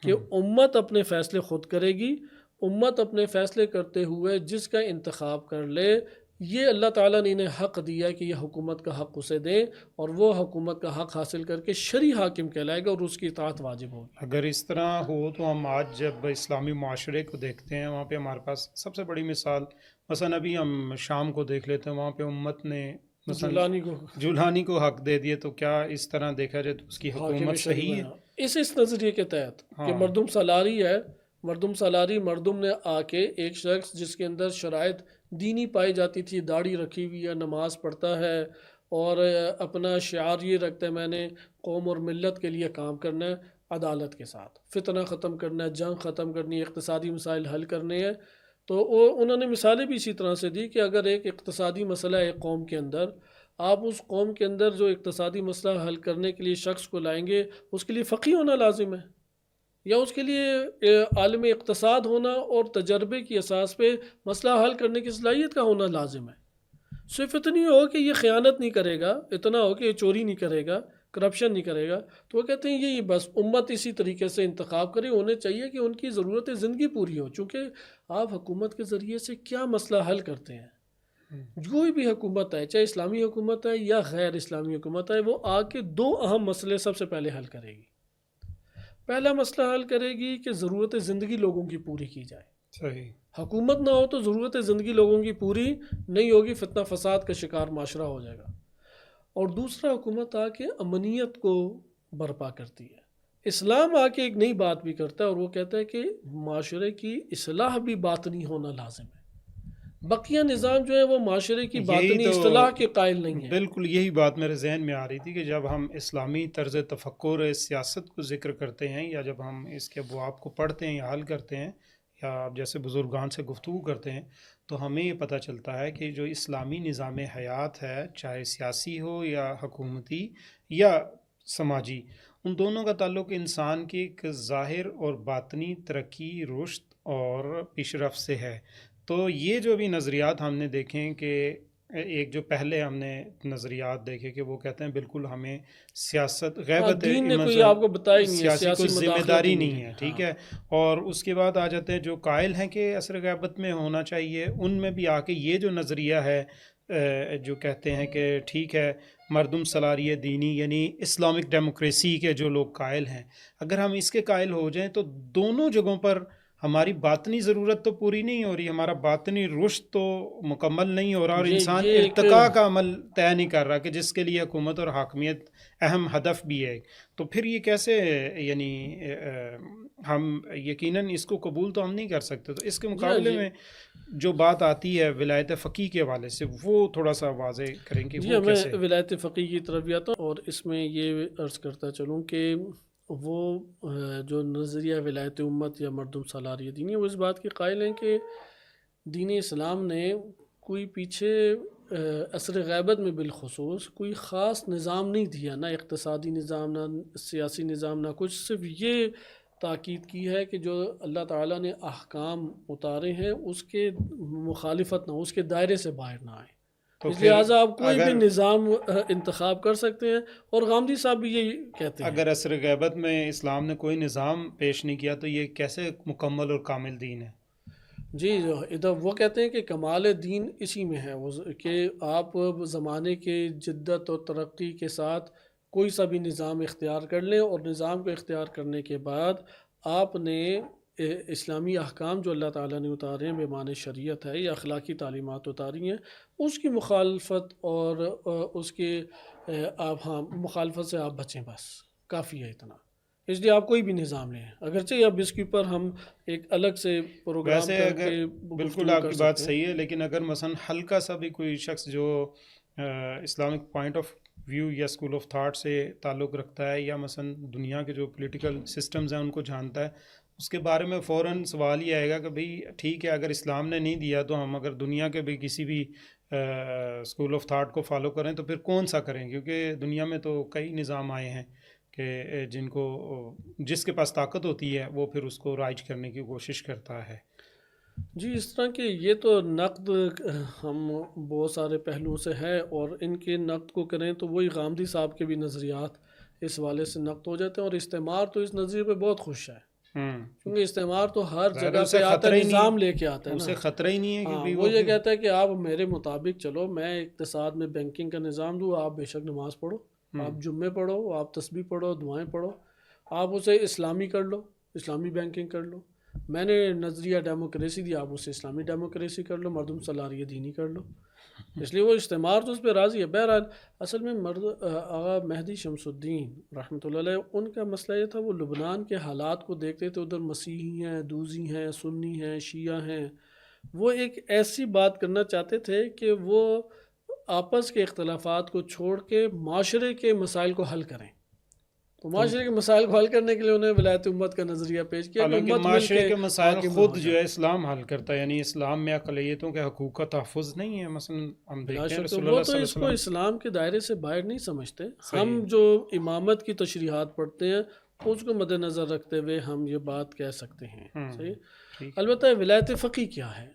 کہ امت اپنے فیصلے خود کرے گی، امت اپنے فیصلے کرتے ہوئے جس کا انتخاب کر لے، یہ اللہ تعالیٰ نے انہیں حق دیا کہ یہ حکومت کا حق اسے دیں اور وہ حکومت کا حق حاصل کر کے شرعی حاکم کہلائے گا اور اس کی اطاعت واجب ہوگی۔ اگر اس طرح ہو تو ہم آج جب اسلامی معاشرے کو دیکھتے ہیں وہاں پہ ہمارے پاس سب سے بڑی مثال مثلا ابھی ہم شام کو دیکھ لیتے ہیں، وہاں پہ امت نے جولانی کو حق دے دیے، تو کیا اس طرح دیکھا جائے تو اس کی حکومت صحیح ہے؟ اس نظریے کے تحت کہ مردم سالاری ہے، مردم سالاری، مردم نے آ کے ایک شخص جس کے اندر شرائط دینی پائی جاتی تھی، داڑھی رکھی ہوئی ہے، نماز پڑھتا ہے اور اپنا شعار یہ رکھتا ہے میں نے قوم اور ملت کے لیے کام کرنا ہے، عدالت کے ساتھ فتنہ ختم کرنا ہے، جنگ ختم کرنی ہے، اقتصادی مسائل حل کرنے ہیں، تو انہوں نے مثالیں بھی اسی طرح سے دی کہ اگر ایک اقتصادی مسئلہ ہے ایک قوم کے اندر، آپ اس قوم کے اندر جو اقتصادی مسئلہ حل کرنے کے لیے شخص کو لائیں گے، اس کے لیے فقیہ ہونا لازم ہے، یا اس کے لیے عالم اقتصاد ہونا اور تجربے کی اساس پہ مسئلہ حل کرنے کی صلاحیت کا ہونا لازم ہے. صرف اتنی ہو کہ یہ خیانت نہیں کرے گا، اتنا ہو کہ یہ چوری نہیں کرے گا، کرپشن نہیں کرے گا، تو وہ کہتے ہیں یہ بس امت اسی طریقے سے انتخاب کرے. ہونے چاہیے کہ ان کی ضرورت زندگی پوری ہو، چونکہ آپ حکومت کے ذریعے سے کیا مسئلہ حل کرتے ہیں. کوئی بھی حکومت ہے، چاہے اسلامی حکومت ہے یا غیر اسلامی حکومت ہے، وہ آ کے دو اہم مسئلے سب سے پہلے حل کرے گی. پہلا مسئلہ حل کرے گی کہ ضرورت زندگی لوگوں کی پوری کی جائے. صحیح. حکومت نہ ہو تو ضرورت زندگی لوگوں کی پوری نہیں ہوگی، فتنہ فساد کا شکار معاشرہ ہو جائے گا. اور دوسرا، حکومت آ کے امنیت کو برپا کرتی ہے. اسلام آ کے ایک نئی بات بھی کرتا ہے اور وہ کہتا ہے کہ معاشرے کی اصلاح بھی باطنی ہونا لازم ہے. بقیہ نظام جو ہے وہ معاشرے کی باطنی اصلاح کے قائل نہیں ہے. بالکل یہی بات میرے ذہن میں آ رہی تھی کہ جب ہم اسلامی طرز تفکر سیاست کو ذکر کرتے ہیں یا جب ہم اس کے ابواب کو پڑھتے ہیں یا حل کرتے ہیں یا آپ جیسے بزرگان سے گفتگو کرتے ہیں تو ہمیں یہ پتہ چلتا ہے کہ جو اسلامی نظام حیات ہے، چاہے سیاسی ہو یا حکومتی یا سماجی، ان دونوں کا تعلق انسان کی ایک ظاہر اور باطنی ترقی، رشد اور پیش رفت سے ہے. تو یہ جو بھی نظریات ہم نے دیکھیں کہ ایک جو پہلے ہم نے نظریات دیکھے کہ وہ کہتے ہیں بالکل ہمیں سیاست غیبت دین نے کوئی آپ کو بتایا نہیں ہے، سیاسی کو ذمہ مداخلت داری ہی نہیں ہے، ٹھیک ہے. اور اس کے بعد آ جاتے ہیں جو قائل ہیں کہ عصر غیبت میں ہونا چاہیے، ان میں بھی آ کے یہ جو نظریہ ہے جو کہتے ہیں کہ ٹھیک ہے مردم سلاریہ دینی یعنی اسلامک ڈیموکریسی کے جو لوگ قائل ہیں، اگر ہم اس کے قائل ہو جائیں تو دونوں جگہوں پر ہماری باطنی ضرورت تو پوری نہیں ہو رہی، ہمارا باطنی رشد تو مکمل نہیں ہو رہا اور انسان ارتقاء کا عمل طے نہیں کر رہا کہ جس کے لیے حکومت اور حاکمیت اہم ہدف بھی ہے. تو پھر یہ کیسے یعنی ہم یقیناً اس کو قبول تو ہم نہیں کر سکتے. تو اس کے مقابلے میں جو بات آتی ہے ولایت فقیہ کے حوالے سے وہ تھوڑا سا واضح کریں کہ جی. وہ میں کیسے. ولایت فقیہ کی طرف بھی آتا ہوں اور اس میں یہ عرض کرتا چلوں کہ وہ جو نظریہ ولایت امت یا مردم سالاری دینی، وہ اس بات کے قائل ہیں کہ دین اسلام نے کوئی پیچھے عصر غیبت میں بالخصوص کوئی خاص نظام نہیں دیا، نہ اقتصادی نظام، نہ سیاسی نظام، نہ کچھ. صرف یہ تاکید کی ہے کہ جو اللہ تعالیٰ نے احکام اتارے ہیں اس کے مخالفت نہ ہو، اس کے دائرے سے باہر نہ آئے. اس لہٰذا آپ کوئی بھی نظام انتخاب کر سکتے ہیں. اور غامدی صاحب بھی یہی کہتے ہیں اگر عصر غیبت میں اسلام نے کوئی نظام پیش نہیں کیا تو یہ کیسے مکمل اور کامل دین ہے؟ جی. ادھر وہ کہتے ہیں کہ کمال دین اسی میں ہے کہ آپ زمانے کے جدت اور ترقی کے ساتھ کوئی سا بھی نظام اختیار کر لیں اور نظام کو اختیار کرنے کے بعد آپ نے اسلامی احکام جو اللہ تعالیٰ نے اتارے ہیں بے معنی شریعت ہے یا اخلاقی تعلیمات اتاری ہیں، اس کی مخالفت اور اس کے آپ مخالفت سے آپ بچیں، بس کافی ہے اتنا. اس لیے آپ کوئی بھی نظام لیں، اگرچہ اب اس کے اوپر ہم ایک الگ سے پروگرام کر کے بالکل آپ کی بات صحیح ہے، لیکن اگر مثلا ہلکا سا بھی کوئی شخص جو اسلامک پوائنٹ آف ویو یا اسکول آف تھاٹ سے تعلق رکھتا ہے یا مثلا دنیا کے جو پولیٹیکل سسٹمز ہیں ان کو جانتا ہے، اس کے بارے میں فوراً سوال یہ آئے گا کہ بھئی ٹھیک ہے اگر اسلام نے نہیں دیا تو ہم اگر دنیا کے بھی کسی بھی اسکول آف تھاٹ کو فالو کریں تو پھر کون سا کریں، کیونکہ دنیا میں تو کئی نظام آئے ہیں کہ جس کے پاس طاقت ہوتی ہے وہ پھر اس کو رائج کرنے کی کوشش کرتا ہے. جی. اس طرح کے یہ تو نقد ہم بہت سارے پہلوؤں سے ہے اور ان کے نقد کو کریں تو وہی غامدی صاحب کے بھی نظریات اس والے سے نقد ہو جاتے ہیں. اور استعمار تو اس نظریے پہ بہت خوش ہے کیونکہ استعمار تو ہر جگہ پہ آتا ہے، نظام لے کے آتا ہے، اسے خطرہ ہی نہیں ہے کہ وہ یہ کہتا ہے کہ آپ میرے مطابق چلو، میں اقتصاد میں بینکنگ کا نظام دوں، آپ بے شک نماز پڑھو، آپ جمعے پڑھو، آپ تسبیح پڑھو، دعائیں پڑھو، آپ اسے اسلامی کر لو، اسلامی بینکنگ کر لو. میں نے نظریہ ڈیموکریسی دیا، آپ اسے اسلامی ڈیموکریسی کر لو، مردم سلاریہ دینی کر لو. اس لیے وہ استعمار تو اس پہ راضی ہے. بہرحال اصل میں آغا مہدی شمس الدین رحمۃ اللہ علیہ ان کا مسئلہ یہ تھا، وہ لبنان کے حالات کو دیکھتے تھے، ادھر مسیحی ہیں، دوزی ہیں، سنی ہیں، شیعہ ہیں. وہ ایک ایسی بات کرنا چاہتے تھے کہ وہ آپس کے اختلافات کو چھوڑ کے معاشرے کے مسائل کو حل کریں. تو معاشرے کے مسائل کو حل کرنے کے لیے انہیں ولایت امت کا نظریہ پیش کیا کہ امت معاشرے کے مسائل خود جو ہے اسلام حل کرتا ہے، یعنی اسلام میں اقلیتوں کے حقوق کا تحفظ نہیں ہے. مثلا ہم دیکھتے ہیں رسول اللہ وہ تو اس کو اسلام کے دائرے سے باہر نہیں سمجھتے. ہم جو امامت کی تشریحات پڑھتے ہیں اس کو مد نظر رکھتے ہوئے ہم یہ بات کہہ سکتے ہیں. صحیح. ٹھیک. البتہ ولایت فقی کیا ہے؟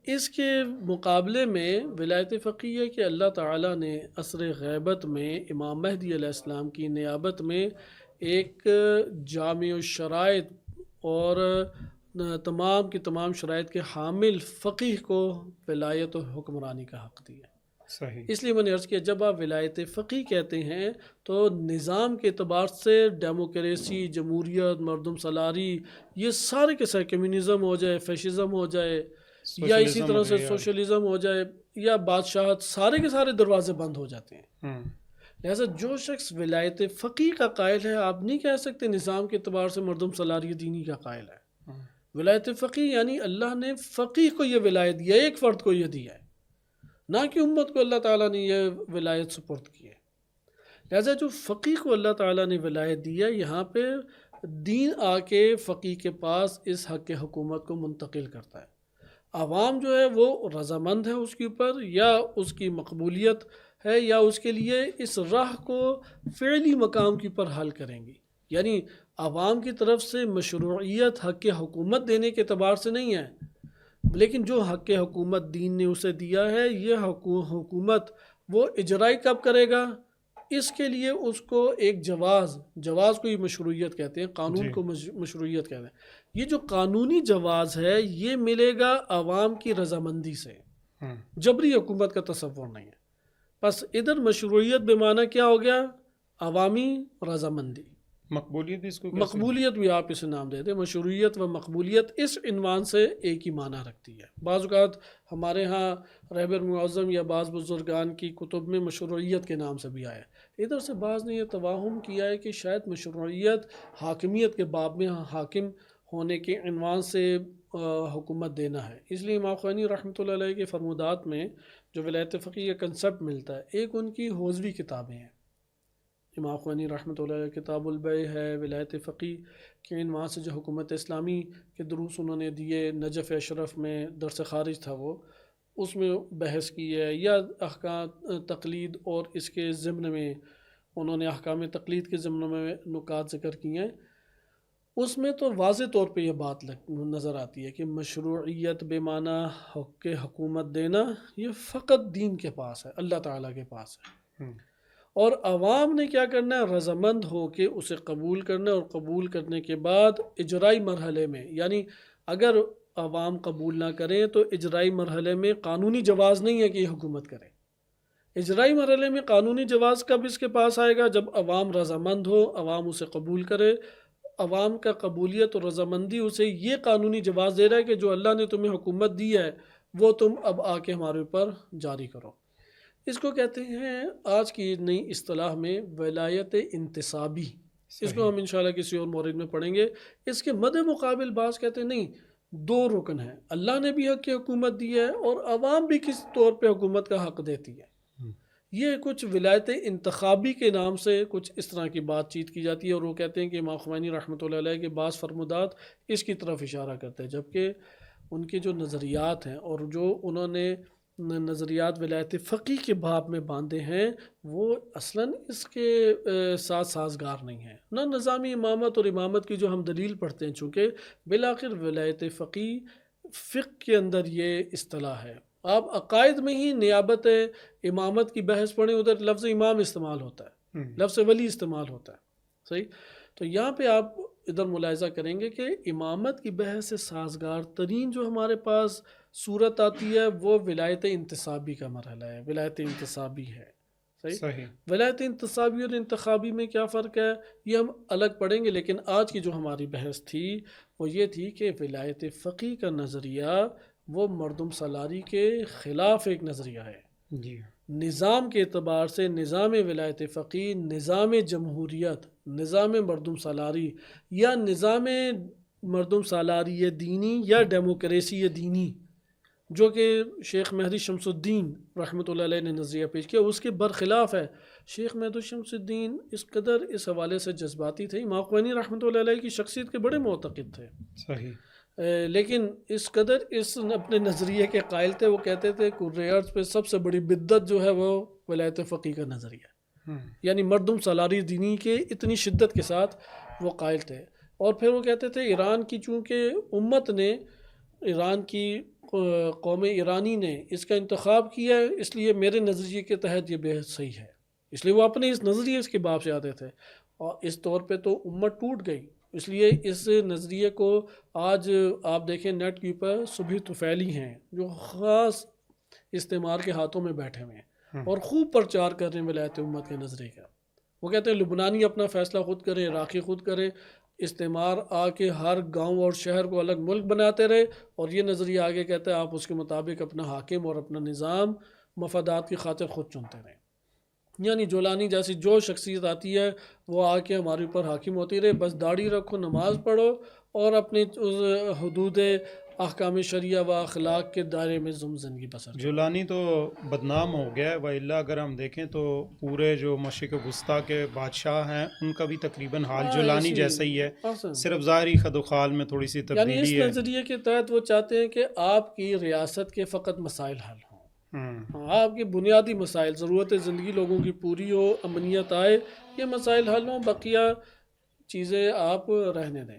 اس کے مقابلے میں ولایت فقی ہے کہ اللہ تعالیٰ نے عصر غیبت میں امام مہدی علیہ السلام کی نیابت میں ایک جامع الشرائط اور تمام کی تمام شرائط کے حامل فقیہ کو ولایت و حکمرانی کا حق دیا. صحیح. اس لیے میں نے عرض کیا جب آپ ولایت فقی کہتے ہیں تو نظام کے اعتبار سے ڈیموکریسی، جمہوریت، مردم سالاری، یہ سارے کے سارے کمیونزم ہو جائے، فیشزم ہو جائے، یا اسی طرح سے سوشلزم ہو جائے یا بادشاہت، سارے کے سارے دروازے بند ہو جاتے ہیں. لہٰذا جو شخص ولایت فقی کا قائل ہے، آپ نہیں کہہ سکتے نظام کے اعتبار سے مردم سالاری دینی کا قائل ہے. ولایت فقی یعنی اللہ نے فقیہ کو یہ ولایت دیا، ایک فرد کو یہ دیا ہے، نہ کہ امت کو اللہ تعالیٰ نے یہ ولایت سپرد کی ہے. لہٰذا جو فقیہ کو اللہ تعالیٰ نے ولایت دیا، یہاں پہ دین آ کے فقیہ کے پاس اس حق حکومت کو منتقل کرتا ہے. عوام جو ہے وہ رضامند ہے اس کے اوپر، یا اس کی مقبولیت ہے، یا اس کے لیے اس راہ کو فعلی مقام کے اوپر حل کریں گی. یعنی عوام کی طرف سے مشروعیت حق حکومت دینے کے اعتبار سے نہیں ہے، لیکن جو حق حکومت دین نے اسے دیا ہے، یہ حکومت وہ اجرائی کب کرے گا، اس کے لیے اس کو ایک جواز کو یہ مشروعیت کہتے ہیں، قانون کو مشروعیت کہتے ہیں. یہ جو قانونی جواز ہے یہ ملے گا عوام کی رضامندی سے، جبری حکومت کا تصور نہیں ہے. بس ادھر مشروعیت بے معنی کیا ہو گیا، عوامی رضامندی. مقبولیت بھی آپ اسے نام دے دیں. مشروعیت و مقبولیت اس عنوان سے ایک ہی معنی رکھتی ہے. بعض اوقات ہمارے ہاں رہبر معظم یا بعض بزرگان کی کتب میں مشروعیت کے نام سے بھی آیا. ادھر سے بعض نے یہ توہم کیا ہے کہ شاید مشروعیت حاکمیت کے باب میں حاکم ہونے کے عنوان سے حکومت دینا ہے. اس لیے امام خمینی رحمۃ اللہ علیہ کے فرمودات میں جو ولایت فقیہ کا کنسپٹ ملتا ہے، ایک ان کی حوزوی کتابیں ہیں. امام خمینی رحمۃ اللہ علیہ کتاب البیع ہے، ولایت فقیہ کے عنوان سے جو حکومت اسلامی کے دروس انہوں نے دیے، نجف اشرف میں درس خارج تھا وہ، اس میں بحث کی ہے. یا احکام تقلید اور اس کے ضمن میں انہوں نے احکام تقلید کے ضمن میں نکات ذکر کیے ہیں. اس میں تو واضح طور پہ یہ بات نظر آتی ہے کہ مشروعیت بے معنی حق حکومت دینا یہ فقط دین کے پاس ہے، اللہ تعالیٰ کے پاس ہے. اور عوام نے کیا کرنا ہے، رضامند ہو کے اسے قبول کرنا ہے، اور قبول کرنے کے بعد اجرائی مرحلے میں، یعنی اگر عوام قبول نہ کریں تو اجرائی مرحلے میں قانونی جواز نہیں ہے کہ یہ حکومت کرے. اجرائی مرحلے میں قانونی جواز کب اس کے پاس آئے گا، جب عوام رضامند ہو، عوام اسے قبول کرے. عوام کا قبولیت اور رضامندی اسے یہ قانونی جواز دے رہا ہے کہ جو اللہ نے تمہیں حکومت دی ہے وہ تم اب آ کے ہمارے اوپر جاری کرو. اس کو کہتے ہیں آج کی نئی اصطلاح میں ولایت انتصابی. اس کو ہم انشاءاللہ کسی اور مورد میں پڑھیں گے. اس کے مد مقابل بعض کہتے ہیں نہیں، دو رکن ہیں، اللہ نے بھی حق کی حکومت دی ہے اور عوام بھی کس طور پہ حکومت کا حق دیتی ہے. یہ کچھ ولایت انتخابی کے نام سے کچھ اس طرح کی بات چیت کی جاتی ہے، اور وہ کہتے ہیں کہ امام خمینی رحمۃ اللہ علیہ کے بعض فرمودات اس کی طرف اشارہ کرتے ہیں، جبکہ ان کے جو نظریات ہیں اور جو انہوں نے نظریات ولایت فقیہ کے باب میں باندھے ہیں وہ اصلاً اس کے ساتھ سازگار نہیں ہیں. نہ نظامی امامت اور امامت کی جو ہم دلیل پڑھتے ہیں، چونکہ بالآخر ولایت فقیہ فقہ کے اندر یہ اصطلاح ہے. آپ عقائد میں ہی نیابت امامت کی بحث پڑھیں، ادھر لفظ امام استعمال ہوتا ہے، لفظ ولی استعمال ہوتا ہے. صحیح. تو یہاں پہ آپ ادھر ملاحظہ کریں گے کہ امامت کی بحث سے سازگار ترین جو ہمارے پاس صورت آتی ہے وہ ولایت انتصابی کا مرحلہ ہے، ولایت انتصابی ہے. صحیح. ولایت انتصابی اور انتخابی میں کیا فرق ہے یہ ہم الگ پڑھیں گے، لیکن آج کی جو ہماری بحث تھی وہ یہ تھی کہ ولایت فقیہ کا نظریہ وہ مردم سالاری کے خلاف ایک نظریہ ہے. جی. نظام کے اعتبار سے نظام ولایت فقیہ نظام جمہوریت، نظام مردم سالاری یا نظام مردم سالاری دینی یا ڈیموکریسی دینی، جو کہ شیخ مہدی شمس الدین رحمۃ اللہ علیہ نے نظریہ پیش کیا، اس کے برخلاف ہے. شیخ مہدی شمس الدین اس قدر اس حوالے سے جذباتی تھے، امام خمینی رحمۃ اللہ علیہ کی شخصیت کے بڑے معتقد تھے. صحیح. لیکن اس قدر اس اپنے نظریے کے قائل تھے، وہ کہتے تھے کہ ارض پہ سب سے بڑی بدعت جو ہے وہ ولایت فقیہ کا نظریہ، یعنی مردم سالاری دینی کے اتنی شدت کے ساتھ وہ قائل تھے. اور پھر وہ کہتے تھے ایران کی چونکہ امت نے، ایران کی قوم ایرانی نے اس کا انتخاب کیا ہے، اس لیے میرے نظریے کے تحت یہ بے حد صحیح ہے. اس لیے وہ اپنے اس نظریے اس کے باب سے آتے تھے. اور اس طور پہ تو امت ٹوٹ گئی. اس لیے اس نظریے کو آج آپ دیکھیں نیٹ کے اوپر صبح طفیلی ہیں جو خاص استعمار کے ہاتھوں میں بیٹھے ہوئے ہیں اور خوب پرچار کر رہے ہیں ولایت امت کے نظریے کا. وہ کہتے ہیں لبنانی اپنا فیصلہ خود کریں، عراقی خود کریں، استعمار آ کے ہر گاؤں اور شہر کو الگ ملک بناتے رہے، اور یہ نظریہ آگے کہتا ہے آپ اس کے مطابق اپنا حاکم اور اپنا نظام مفادات کی خاطر خود چنتے رہیں. یعنی جولانی جیسی جو شخصیت آتی ہے وہ آ کے ہمارے اوپر حاکم ہوتی رہے، بس داڑھی رکھو، نماز پڑھو اور اپنے حدود احکام شریعہ و اخلاق کے دائرے میں زندگی بسر کرو. جولانی تو بدنام ہو گیا ہے، وإلا اگر ہم دیکھیں تو پورے جو مشرق وسطیٰ کے بادشاہ ہیں ان کا بھی تقریباً حال جولانی جیسا ہی ہے، صرف ظاہری خد و خال میں تھوڑی سی یعنی اس تبدیلی ہے. نظریے کے تحت وہ چاہتے ہیں کہ آپ کی ریاست کے فقط مسائل حل ہوں، آپ کے بنیادی مسائل، ضرورت زندگی لوگوں کی پوری ہو، امنیت آئے، یہ مسائل حل ہوں، بقیہ چیزیں آپ رہنے دیں.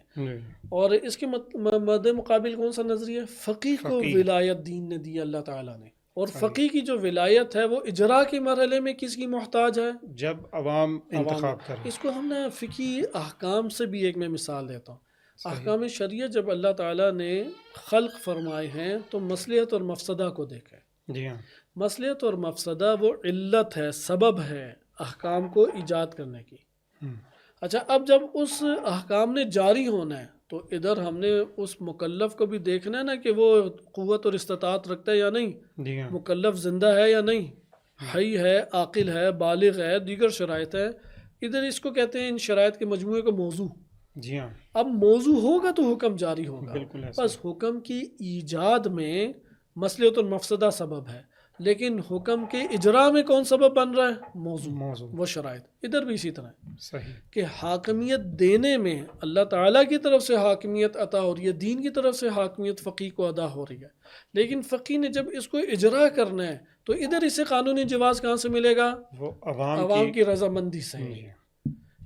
اور اس کے مد مقابل کون سا نظریہ؟ فقیہ کو ولایت دین نے دی اللہ تعالیٰ نے، اور فقیہ کی جو ولایت ہے وہ اجرا کے مرحلے میں کس کی محتاج ہے؟ جب عوام انتخاب کریں. اس کو ہم نے فقہی احکام سے بھی ایک میں مثال دیتا ہوں. احکام شریعہ جب اللہ تعالیٰ نے خلق فرمائے ہیں تو مصلحت اور مفسدہ کو دیکھا ہے. جی ہاں، مصلحت اور مفسدہ وہ علت ہے، سبب ہے احکام کو ایجاد کرنے کی. اچھا، اب جب اس احکام نے جاری ہونا ہے تو ادھر ہم نے اس مکلف کو بھی دیکھنا ہے نا کہ وہ قوت اور استطاعت رکھتا ہے یا نہیں، جی ہاں، مکلف زندہ ہے یا نہیں، حی ہے، عاقل ہے، بالغ ہے، دیگر شرائط ہے. ادھر اس کو کہتے ہیں ان شرائط کے مجموعے کو موضوع. جی ہاں، اب موضوع ہوگا تو حکم جاری ہوگا. بالکل ایسا. بس حکم کی ایجاد میں مصلحت اور مفسدہ سبب ہے، لیکن حکم کے اجرا میں کون سبب بن رہا ہے؟ موضوع، وہ شرائط. ادھر بھی اسی طرح صحیح کہ حاکمیت دینے میں اللہ تعالیٰ کی طرف سے حاکمیت عطا ہو رہی ہے، دین کی طرف سے حاکمیت فقیہ کو ادا ہو رہی ہے، لیکن فقیہ نے جب اس کو اجرا کرنا ہے تو ادھر اسے قانونی جواز کہاں سے ملے گا؟ وہ عوام کی رضامندی سے.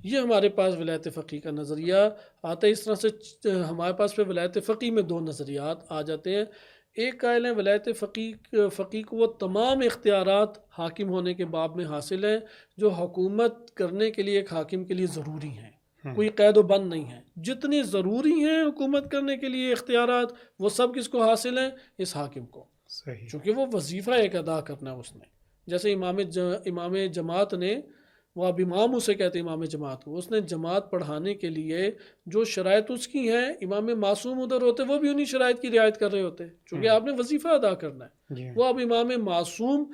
یہ ہمارے پاس ولایت فقیہ کا نظریہ آتا ہے. اس طرح سے ہمارے پاس پہ ولایت فقیہ میں دو نظریات آ جاتے ہیں. ایک قائل ہیں ولایت فقیہ کو وہ تمام اختیارات حاکم ہونے کے باب میں حاصل ہیں جو حکومت کرنے کے لیے ایک حاکم کے لیے ضروری ہیں، کوئی قید و بند نہیں ہے. جتنے ضروری ہیں حکومت کرنے کے لیے اختیارات وہ سب کس کو حاصل ہیں؟ اس حاکم کو. صحیح. چونکہ وہ وظیفہ ایک ادا کرنا ہے اس نے. جیسے امام جماعت نے، وہ اب امام اسے کہتے ہیں امام جماعت کو، اس نے جماعت پڑھانے کے لیے جو شرائط اس کی ہیں، امام معصوم ادھر ہوتے وہ بھی انہی شرائط کی رعایت کر رہے ہوتے چونکہ آپ نے وظیفہ ادا کرنا ہے. وہ اب امام معصوم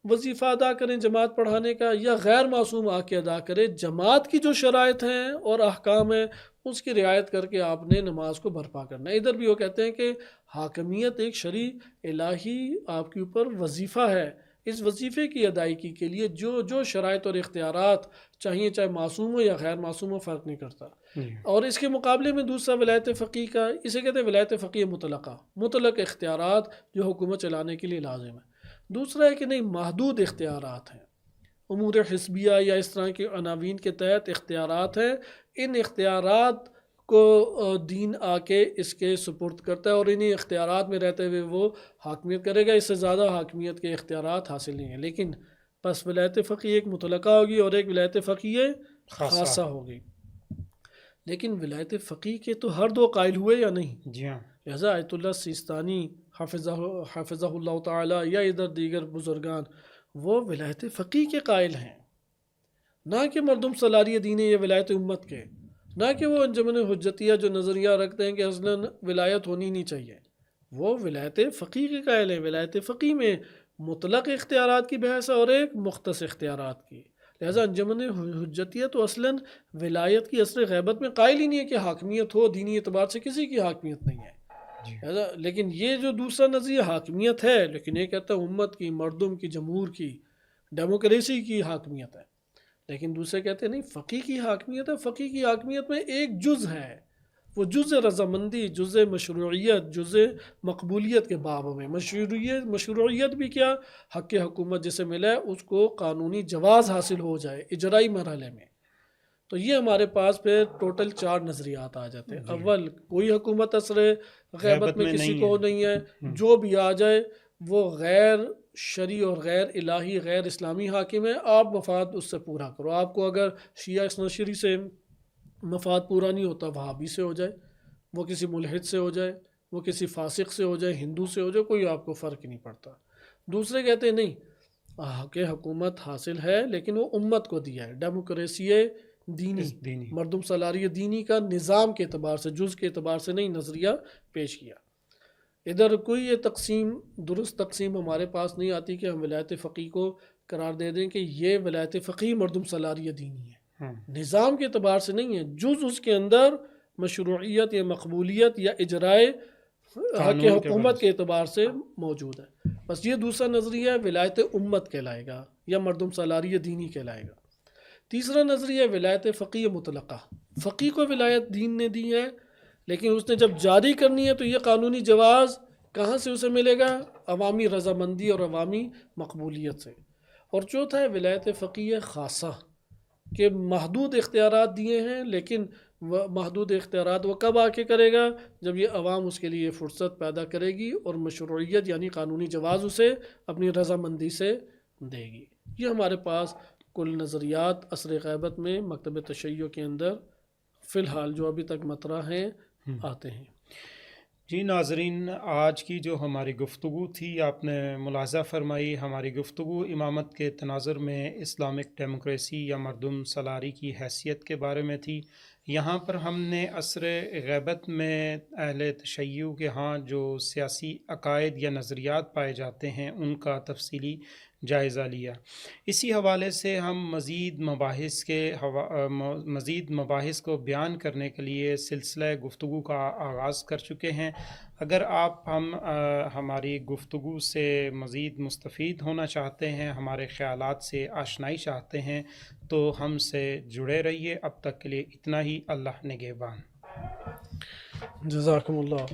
وظیفہ ادا کریں جماعت پڑھانے کا یا غیر معصوم آ کے ادا کرے، جماعت کی جو شرائط ہیں اور احکام ہیں اس کی رعایت کر کے آپ نے نماز کو برپا کرنا ہے. ادھر بھی وہ کہتے ہیں کہ حاکمیت ایک شرعی الہی آپ کے اوپر وظیفہ ہے. اس وظیفے کی ادائیگی کے لیے جو شرائط اور اختیارات چاہیے، چاہے معصوم ہو یا غیر معصوم ہو، فرق نہیں کرتا. اور اس کے مقابلے میں دوسرا ولایت فقیہ کا، اسے کہتے ہیں ولایت فقیہ مطلقہ، مطلق اختیارات جو حکومت چلانے کے لیے لازم ہے. دوسرا ہے کہ نہیں، محدود اختیارات ہیں، امور حزبیہ یا اس طرح کے عناوین کے تحت اختیارات ہیں. ان اختیارات کو دین آ کے اس کے سپرد کرتا ہے اور انہی اختیارات میں رہتے ہوئے وہ حاکمیت کرے گا. اس سے زیادہ حاکمیت کے اختیارات حاصل نہیں ہیں. لیکن بس ولایت فقیہ ایک مطلقہ ہوگی اور ایک ولایت فقیہ خاصہ ہوگی. لیکن ولایت فقیہ کے تو ہر دو قائل ہوئے یا نہیں؟ جی ہاں. لہٰذا آیت اللہ سیستانی حافظہ اللہ تعالی یا ادھر دیگر بزرگان وہ ولایت فقیہ کے قائل ہیں، نہ کہ مردم سالاری دین یا ولایت امت کے، نہ کہ وہ انجمن حجتیہ جو نظریہ رکھتے ہیں کہ اصلاً ولایت ہونی نہیں چاہیے. وہ ولایت فقیہ کے قائل ہیں. ولایت فقیہ میں مطلق اختیارات کی بحث ہے اور ایک مختص اختیارات کی. لہٰذا انجمن حجتیہ تو اصلاً ولایت کی اصل غیبت میں قائل ہی نہیں ہے کہ حاکمیت ہو، دینی اعتبار سے کسی کی حاکمیت نہیں ہے. لیکن یہ جو دوسرا نظریہ حاکمیت ہے، لیکن یہ کہتا ہے امت کی، مردم کی، جمہور کی، ڈیموکریسی کی حاکمیت ہے. لیکن دوسرے کہتے ہیں نہیں، فقیہ کی حاکمیت ہے. فقیہ کی حاکمیت میں ایک جز ہے، وہ جز رضامندی، جز مشروعیت، جز مقبولیت کے باب میں. مشروعیت بھی کیا؟ حق حکومت جسے ملا ہے اس کو قانونی جواز حاصل ہو جائے اجرائی مرحلے میں. تو یہ ہمارے پاس پھر ٹوٹل 4 نظریات آ جاتے ہیں. اول کوئی حکومت اثر غیبت میں کسی کو نہیں ہے، جو بھی آ جائے وہ غیر شرعی اور غیر الہی غیر اسلامی حاکم ہے، آپ مفاد اس سے پورا کرو. آپ کو اگر شیعہ اثنا شری سے مفاد پورا نہیں ہوتا، وہابی سے ہو جائے، وہ کسی ملحد سے ہو جائے، وہ کسی فاسق سے ہو جائے، ہندو سے ہو جائے، کوئی آپ کو فرق نہیں پڑتا. دوسرے کہتے ہیں نہیں، کہ حکومت حاصل ہے لیکن وہ امت کو دیا ہے، ڈیموکریسی دینی، مردم سالاری دینی کا نظام کے اعتبار سے، جز کے اعتبار سے نہیں نظریہ پیش کیا. ادھر کوئی یہ تقسیم درست تقسیم ہمارے پاس نہیں آتی کہ ہم ولایت فقیہ کو قرار دے دیں کہ یہ ولایت فقیہ مردم سالاری دینی ہے. نظام کے اعتبار سے نہیں ہے، جز اس کے اندر مشروعیت یا مقبولیت یا اجرائے حق حکومت کے اعتبار سے موجود ہے. بس یہ دوسرا نظریہ ولایت امت کہلائے گا یا مردم سالاری دینی کہلائے گا. تیسرا نظریہ ولایت فقیہ مطلقہ، فقیہ کو ولایت دین نے دی ہے لیکن اس نے جب جاری کرنی ہے تو یہ قانونی جواز کہاں سے اسے ملے گا؟ عوامی رضامندی اور عوامی مقبولیت سے. اور چوتھا ہے ولایت فقیہ خاصہ، کہ محدود اختیارات دیے ہیں لیکن محدود اختیارات وہ کب آ کے کرے گا؟ جب یہ عوام اس کے لیے فرصت پیدا کرے گی اور مشروعیت یعنی قانونی جواز اسے اپنی رضامندی سے دے گی. یہ ہمارے پاس کل نظریات عصر غیبت میں مکتب تشیع کے اندر فی الحال جو ابھی تک مطرح ہیں آتے ہیں. جی ناظرین، آج کی جو ہماری گفتگو تھی، آپ نے ملاحظہ فرمائی ہماری گفتگو امامت کے تناظر میں اسلامک ڈیموکریسی یا مردم سالاری کی حیثیت کے بارے میں تھی. یہاں پر ہم نے عصر غیبت میں اہل تشیع کے ہاں جو سیاسی عقائد یا نظریات پائے جاتے ہیں ان کا تفصیلی جائزہ لیا. اسی حوالے سے ہم مزید مباحث کو بیان کرنے کے لیے سلسلہ گفتگو کا آغاز کر چکے ہیں. اگر آپ ہماری گفتگو سے مزید مستفید ہونا چاہتے ہیں، ہمارے خیالات سے آشنائی چاہتے ہیں تو ہم سے جڑے رہیے. اب تک کے لیے اتنا ہی. اللہ نگہبان. جزاکم اللہ.